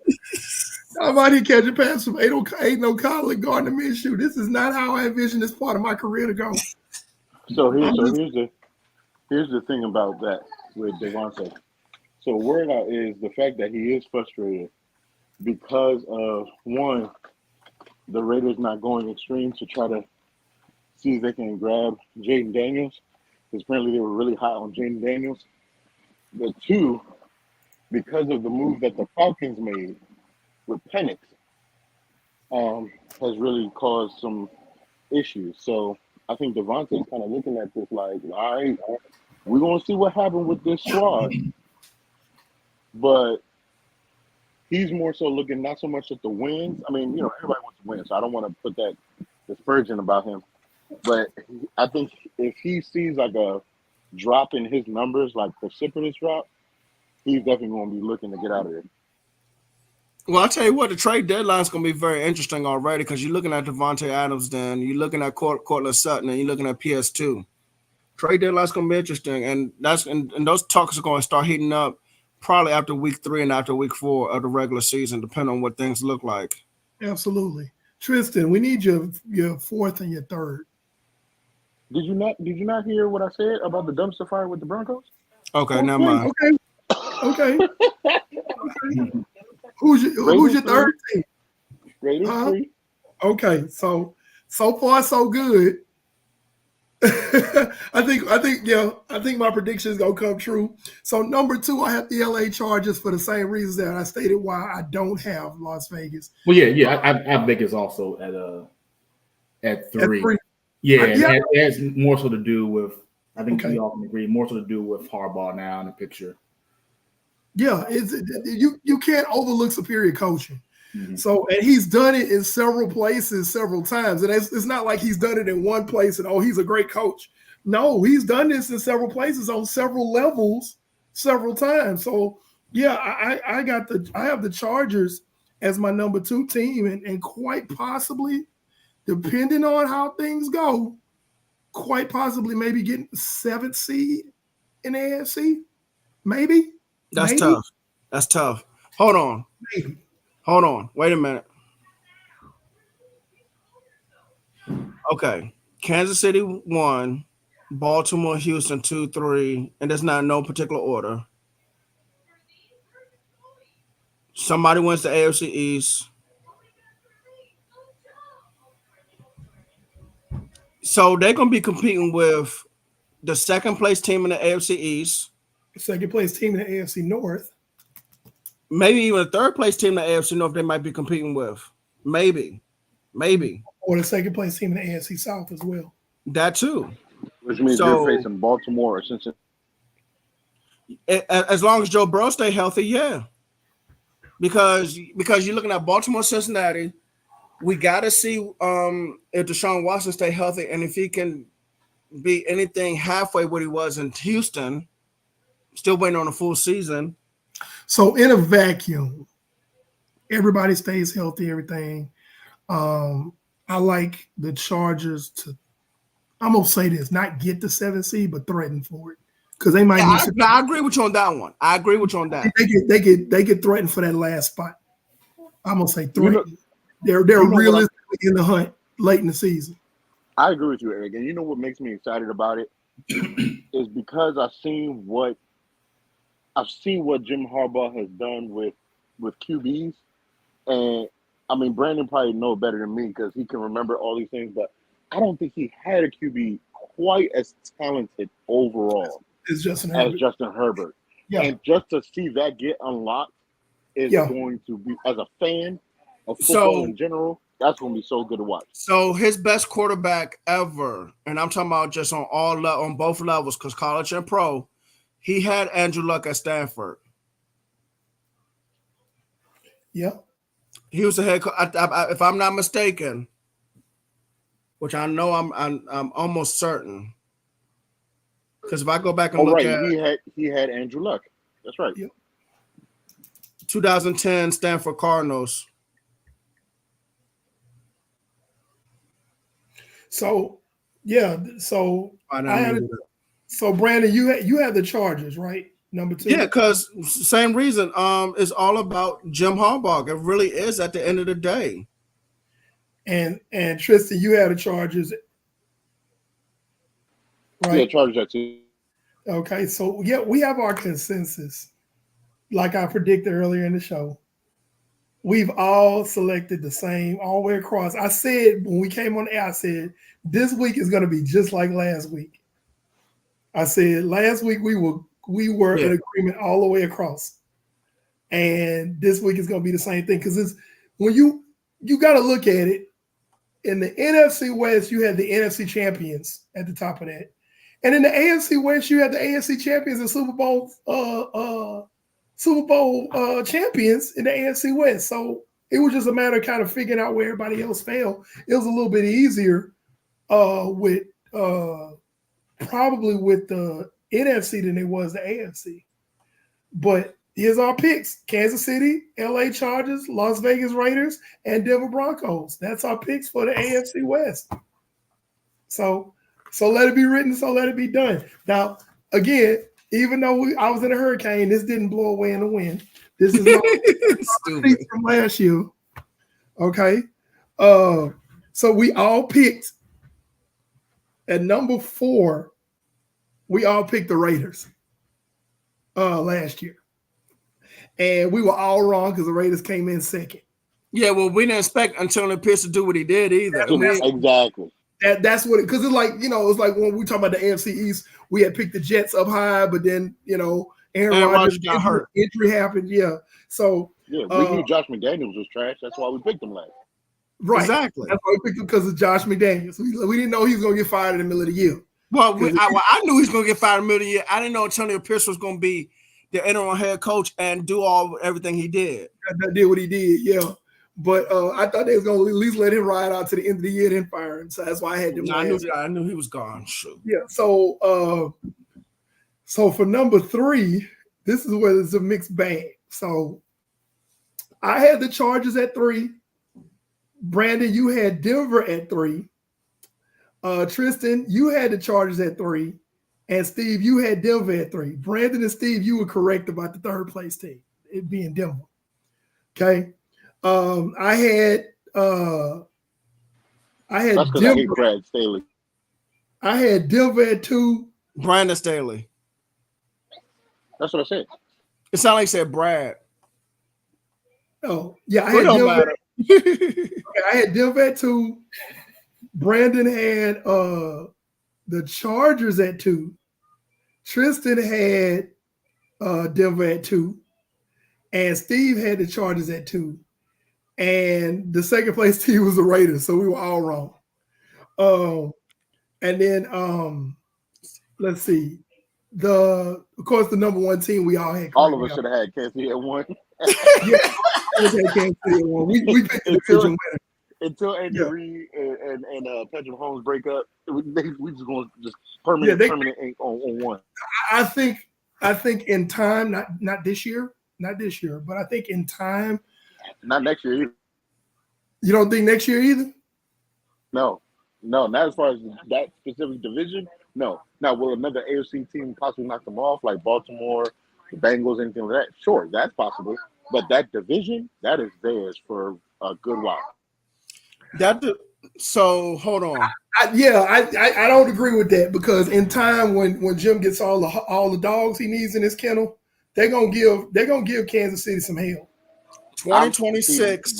I'm out here catching passes from Aiden O'Connell and Gardner Minshew. This is not how I envision this part of my career to go. So here's the thing about that with Devontae. So word out is the fact that he is frustrated because of one, the Raiders not going extreme to try to see if they can grab Jaden Daniels, because apparently they were really hot on Jaden Daniels. But 2, because of the move that the Falcons made with Penix, has really caused some issues. So I think Devontae's kind of looking at this like, all right, we're going to see what happened with this squad. But he's more so looking not so much at the wins. I mean, everybody wants to win, so I don't want to put that dispersion about him. But I think if he sees like a drop in his numbers, like precipitous drop, he's definitely going to be looking to get out of there. Well, I'll tell you what, the trade deadline is going to be very interesting already because you're looking at Devontae Adams, then you're looking at Cortland Sutton, and you're looking at PS2. Trade deadline is going to be interesting, and those talks are going to start heating up probably after week 3 and after week 4 of the regular season, depending on what things look like. Absolutely. Tristan, we need your 4th and your 3rd. Did you not hear what I said about the dumpster fire with the Broncos? Okay, never mind. Okay. Who's your 3rd team? Raiders 3. Okay, so far so good. I think my prediction is gonna come true. So number 2, I have the LA Chargers for the same reasons that I stated why I don't have Las Vegas. Well, yeah, I have Vegas also at 3. Yeah, it has more so to do with. I think we all can agree more so to do with Harbaugh now in the picture. Yeah, you can't overlook superior coaching. Mm-hmm. So, and he's done it in several places, several times. And it's not like he's done it in one place and, he's a great coach. No, he's done this in several places on several levels, several times. So, yeah, I have the Chargers as my number 2 team, and quite possibly, depending on how things go, quite possibly maybe getting the 7th seed in the AFC. Maybe. That's tough. Hold on. Maybe. Hold on. Wait a minute. Okay. Kansas City 1, Baltimore, Houston 2, 3, and there's not no particular order. Somebody wins the AFC East. So they're going to be competing with the 2nd place team in the AFC East. 2nd place team in the AFC North. Maybe even a 3rd place team in the AFC North they might be competing with. Maybe. Or the 2nd place team in the AFC South as well. That too. Which means you're facing Baltimore or Cincinnati. As long as Joe Burrow stay healthy, yeah. Because you're looking at Baltimore, Cincinnati, we got to see if Deshaun Watson stay healthy and if he can be anything halfway what he was in Houston. Still waiting on a full season. So in a vacuum, everybody stays healthy, everything. I like the Chargers to, I'm going to say this, not get the 7th seed, but threaten for it. Because they might need I agree with you on that one. I agree with you on that. They get threatened for that last spot. I'm going to say threaten. They're realistically in the hunt late in the season. I agree with you, Eric. And you know what makes me excited about it is because I've seen what Jim Harbaugh has done with QBs. And I mean, Brandon probably knows better than me because he can remember all these things, but I don't think he had a QB quite as talented overall as Justin Herbert. Yeah. And just to see that get unlocked is going to be, as a fan of football in general, that's going to be so good to watch. So his best quarterback ever, and I'm talking about just on both levels, because college and pro, he had Andrew Luck at Stanford. Yeah. He was the head coach, if I'm not mistaken, which I know I'm almost certain. Because if I go back and look at he had Andrew Luck. That's right. Yeah. 2010 Stanford Cardinals. So so Brandon, you had the Chargers, right? Number 2. Yeah, because same reason. It's all about Jim Harbaugh. It really is at the end of the day. And Tristan, you had the Chargers, right? Yeah, Chargers at 2. Okay, so we have our consensus. Like I predicted earlier in the show, we've all selected the same all the way across. I said when we came on the air, I said this week is going to be just like last week. I said last week we were in agreement all the way across, and this week is going to be the same thing because it's when you got to look at it. In the NFC West, you had the NFC champions at the top of that, and in the AFC West, you had the AFC champions and Super Bowl champions in the AFC West. So it was just a matter of kind of figuring out where everybody else fell. It was a little bit easier with probably with the NFC than it was the AFC. But here's our picks: Kansas City, LA Chargers, Las Vegas Raiders, and Denver Broncos. That's our picks for the AFC West. So let it be written, so let it be done. Now, again, even though I was in a hurricane, this didn't blow away in the wind. This is my from last year. Okay. So we all picked at number 4, we all picked the Raiders last year. And we were all wrong because the Raiders came in second. Yeah, well, we didn't expect Antonio Pierce to do what he did either. Exactly. That's what because it's like, it's like when we talk about the AFC East, we had picked the Jets up high, but then, Aaron Rodgers got hurt. Injury happened. Yeah. So we knew Josh McDaniels was trash. That's why we picked him last. Right. Exactly. That's why we picked him because of Josh McDaniels. We didn't know he was going to get fired in the middle of the year. Well, I knew he was going to get fired in the middle of the year. I didn't know Antonio Pierce was going to be the interim head coach and do everything he did. That did what he did, yeah. But I thought they was going to at least let him ride out to the end of the year and fire him. So that's why I had them. I knew he was gone. Shoot. Yeah. So for number 3, this is where it's a mixed bag. So I had the Chargers at 3. Brandon, you had Denver at 3. Tristan, you had the Chargers at 3. And Steve, you had Denver at 3. Brandon and Steve, you were correct about the 3rd place team, it being Denver. Okay. I had That's because I hate Brad Staley. I had Denver at 2. Brandon Staley. That's what I said. It sounded like you said Brad. Oh, yeah. I had Denver. I had Denver at 2. Brandon had the Chargers at 2. Tristan had Denver at 2. And Steve had the Chargers at 2. And the 2nd place team was the Raiders. So we were all wrong. And then let's see. Of course, the number 1 team we all had. All of us should have had Kansas City at 1. Yeah, we had Kansas City at 1. We picked the division winner. until Andy Yeah. Reid and Patrick Mahomes break up, we just going to just Yeah, permanent ink on one. I think in time, not this year, but I think in time. Not next year either. You don't think next year either? No, not as far as that specific division. No. Now, will another AFC team possibly knock them off, like Baltimore, the Bengals, anything like that? Sure, that's possible. But that division, that is theirs for a good while. So hold on. I don't agree with that because in time when Jim gets all the dogs he needs in his kennel, they're gonna give Kansas City some hell. 2026.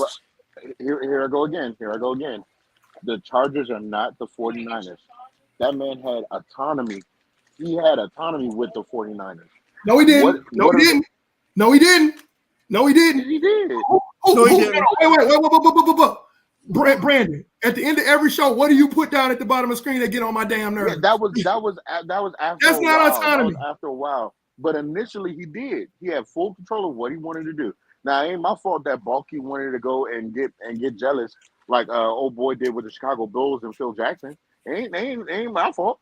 Here I go again. The Chargers are not the 49ers. That man had autonomy. He had autonomy with the 49ers. No, he didn't. No, he didn't. He did. Wait. Brandon, at the end of every show, what do you put down at the bottom of the screen that get on my damn nerves? Yeah, that was after That's a not while. autonomy. That was after a while. But initially he did. He had full control of what he wanted to do. Now it ain't my fault that Balky wanted to go and get jealous like old boy did with the Chicago Bulls and Phil Jackson. Ain't my fault.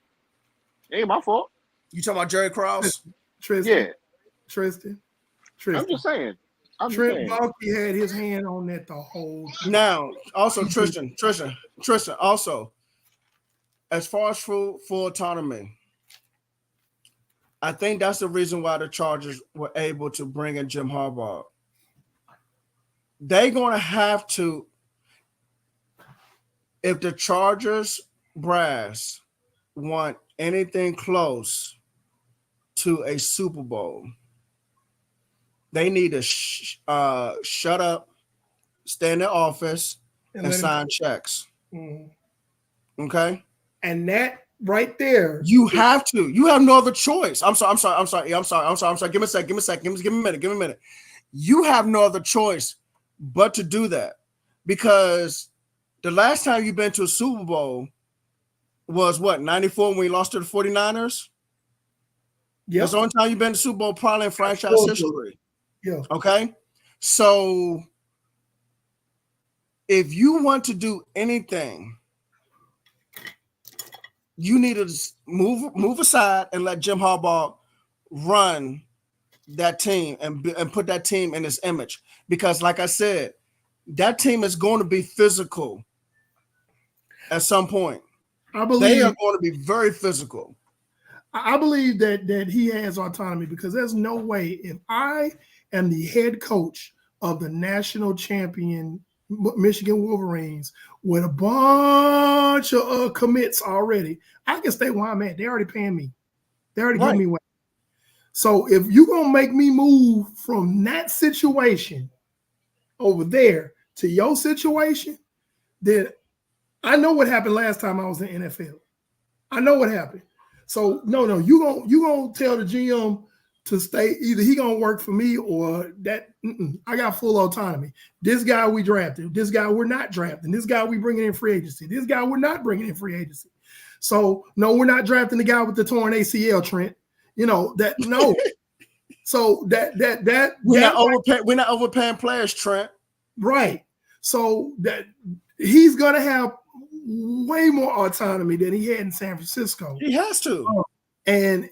Ain't my fault. You talking about Jerry Krause? Tristan. I'm just saying. Trent Baalke had his hand on that the whole time. Now, also Tristan. Also, as far as full autonomy, I think that's the reason why the Chargers were able to bring in Jim Harbaugh. They're going to have to, if the Chargers brass want anything close to a Super Bowl, they need to shut up, stay in their office, and sign checks. Mm-hmm. Okay? And that right there. You have to. You have no other choice. I'm sorry. Give me a second. Give me a minute. You have no other choice but to do that. Because the last time you've been to a Super Bowl was what, 94 when we lost to the 49ers? Yeah. That's the only time you've been to Super Bowl probably in franchise history. Yeah. Okay. So if you want to do anything, you need to move aside and let Jim Harbaugh run that team and put that team in his image. Because like I said, that team is going to be physical at some point. I believe they are going to be very physical. I believe that he has autonomy because there's no way if I am the head coach of the national champion Michigan Wolverines with a bunch of commits already, I can stay where I'm at. They already paying me. They already giving me way. So if you're going to make me move from that situation over there to your situation, then I know what happened last time I was in the NFL. I know what happened. So no, you gonna tell the GM to stay. Either he gonna work for me or that. I got full autonomy. This guy we drafted. This guy we're not drafting. This guy we bringing in free agency. This guy we're not bringing in free agency. So no, we're not drafting the guy with the torn ACL, Trent. You know that no. So we're not overpaying players, Trent. Right. So that he's gonna have way more autonomy than he had in San Francisco. He has to. And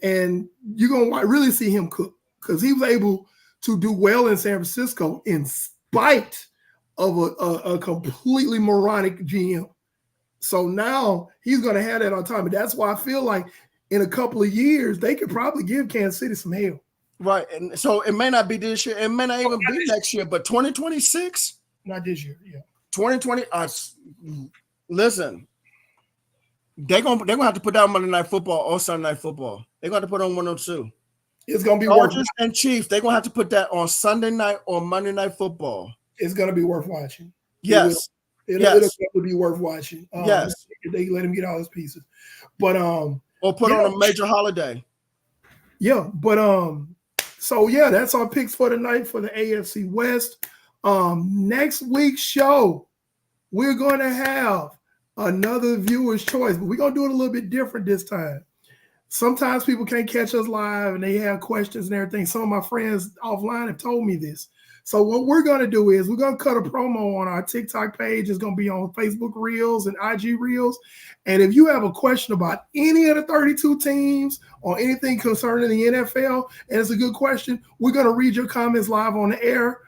you're going to really see him cook because he was able to do well in San Francisco in spite of a completely moronic GM. So now he's going to have that autonomy. That's why I feel like in a couple of years, they could probably give Kansas City some hell. Right. And so it may not be this year. It may not even be next year, but 2026? Not this year, yeah. 2020, listen, they're gonna have to put down Monday Night Football or Sunday Night Football. They're gonna have to put on one of two. It's gonna be Chargers and Chiefs. They're gonna have to put that on Sunday night or Monday Night Football. It's gonna be worth watching. Yes, it'll be worth watching. Yes, they let him get all his pieces, but or put on a major holiday. Yeah, but so yeah, that's our picks for tonight for the AFC West. Next week's show, we're gonna have another viewer's choice, but we're gonna do it a little bit different this time. sometimes people can't catch us live and they have questions and everything. Some of my friends offline have told me this. So what we're going to do is we're going to cut a promo on our TikTok page. It's going to be on Facebook Reels and IG Reels. And if you have a question about any of the 32 teams or anything concerning the NFL, and it's a good question, we're going to read your comments live on the air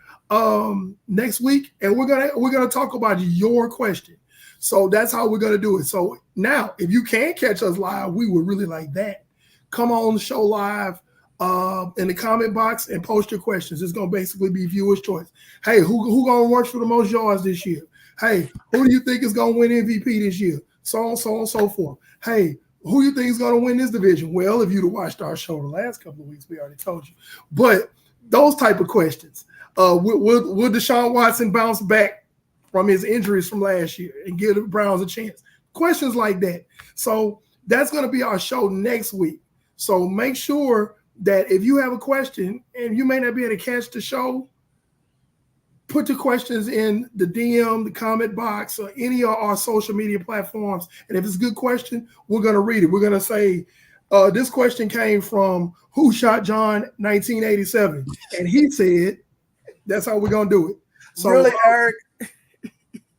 next week, and we're gonna talk about your question. So that's how we're gonna do it. So now, if you can't catch us live, we would really like that. Come on the show live in the comment box and post your questions. It's gonna basically be viewer's choice. Hey, who gonna rush for the most yards this year? Hey, who do you think is gonna win MVP this year? So on, so forth. Hey, who you think is gonna win this division? Well, if you'd have watched our show the last couple of weeks, we already told you. But those type of questions. Will Deshaun Watson bounce back from his injuries from last year and give the Browns a chance? Questions like that. So that's going to be our show next week. So make sure that if you have a question and you may not be able to catch the show, put your questions in the DM, the comment box, or any of our social media platforms. And if it's a good question, we're going to read it. We're going to say, this question came from Who Shot John 1987. And he said, that's how we're going to do it. So, really, Eric?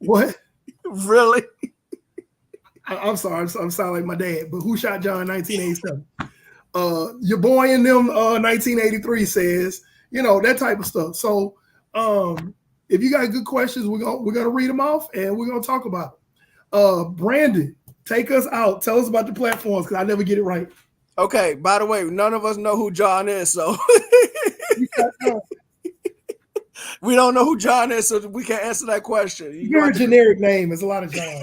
What? Really? I'm sorry. I'm sounding like my dad, but Who Shot John 1987? Your boy in them 1983 says, that type of stuff. So if you got good questions, we're gonna read them off and we're gonna talk about them. Brandon, take us out. Tell us about the platforms because I never get it right. Okay, by the way, none of us know who John is, so we don't know who John is, so we can't answer that question. You're a generic name. There's a lot of John.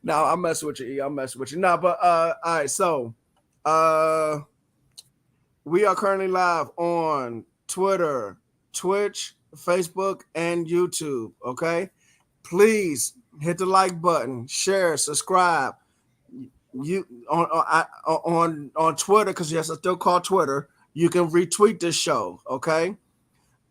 No, I'm messing with you, E. I'm messing with you. No, but all right, so we are currently live on Twitter, Twitch, Facebook, and YouTube. Okay, please hit the like button, share, subscribe. You on Twitter, because yes, I still call Twitter. You can retweet this show. Okay.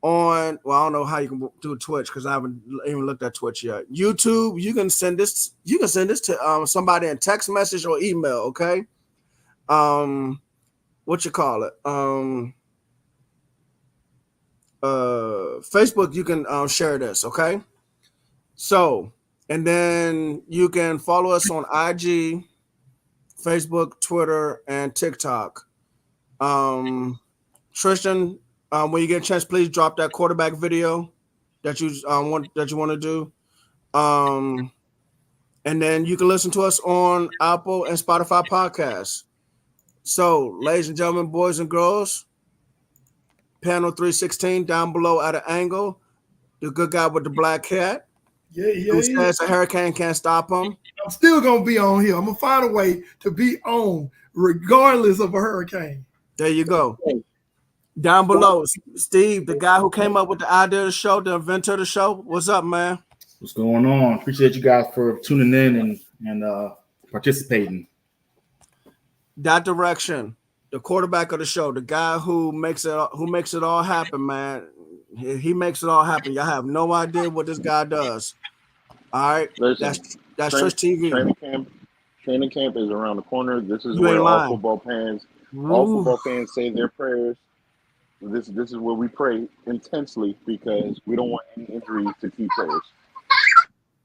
I don't know how you can do Twitch because I haven't even looked at Twitch yet. YouTube, you can send this. You can send this to somebody in text message or email. Okay. What you call it? Facebook, you can share this. Okay. So, and then you can follow us on IG, Facebook, Twitter, and TikTok. Tristan, when you get a chance, please drop that quarterback video that you want to do. And then you can listen to us on Apple and Spotify podcasts. So, ladies and gentlemen, boys and girls, panel 316 down below at an angle. The good guy with the black hat. Who says a hurricane can't stop him. I'm still gonna be on here. I'm gonna find a way to be on regardless of a hurricane. There you go. Down below, Steve, the guy who came up with the idea of the show, the inventor of the show. What's up, man? What's going on? Appreciate you guys for tuning in and participating. That direction, the quarterback of the show, the guy who makes it all happen, man. He makes it all happen. Y'all have no idea what this guy does. All right, Listen, that's Trish TV. Training camp is around the corner. This is You where ain't lying. all football fans say their prayers. This is where we pray intensely because we don't want any injuries to key players.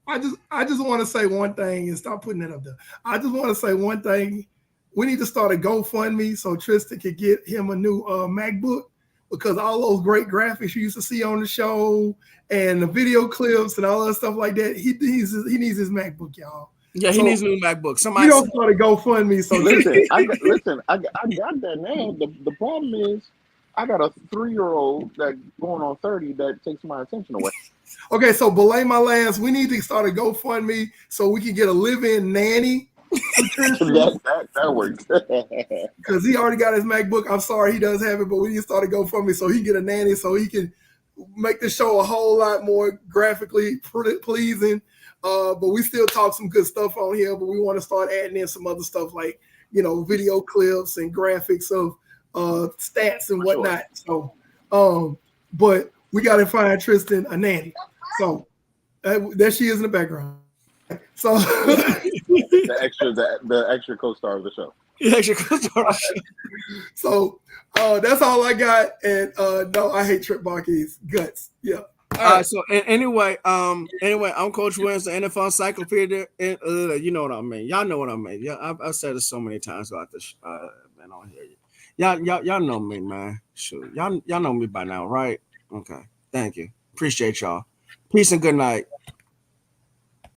I just want to say one thing and stop putting it up there. I just want to say one thing. We need to start a GoFundMe so Tristan can get him a new MacBook, because all those great graphics you used to see on the show and the video clips and all that stuff like that, he needs his MacBook, y'all. Yeah, he needs a new MacBook. Somebody don't start a GoFundMe. So I got that now. The problem is I got a 3-year-old that going on 30 that takes my attention away. Okay, so belay my last. We need to start a GoFundMe so we can get a live-in nanny. that works. Because he already got his MacBook. I'm sorry he does have it, but we need to start a GoFundMe so he can get a nanny so he can make the show a whole lot more graphically pleasing. But we still talk some good stuff on here, but we want to start adding in some other stuff like, video clips and graphics of stats and whatnot. Sure. So, but we got to find Tristan a nanny. So there she is in the background. So the extra co-star of the show. You actually could start a show. So that's all I got. And no, I hate Trent Baalke's guts. Yeah. All right. So anyway, I'm Coach Wins, the NFL Encyclopedia. And, you know what I mean. Y'all know what I mean. Yeah, I've said it so many times about this. Been on here. Y'all know me, man. Shoot, y'all know me by now, right? Okay. Thank you. Appreciate y'all. Peace and good night.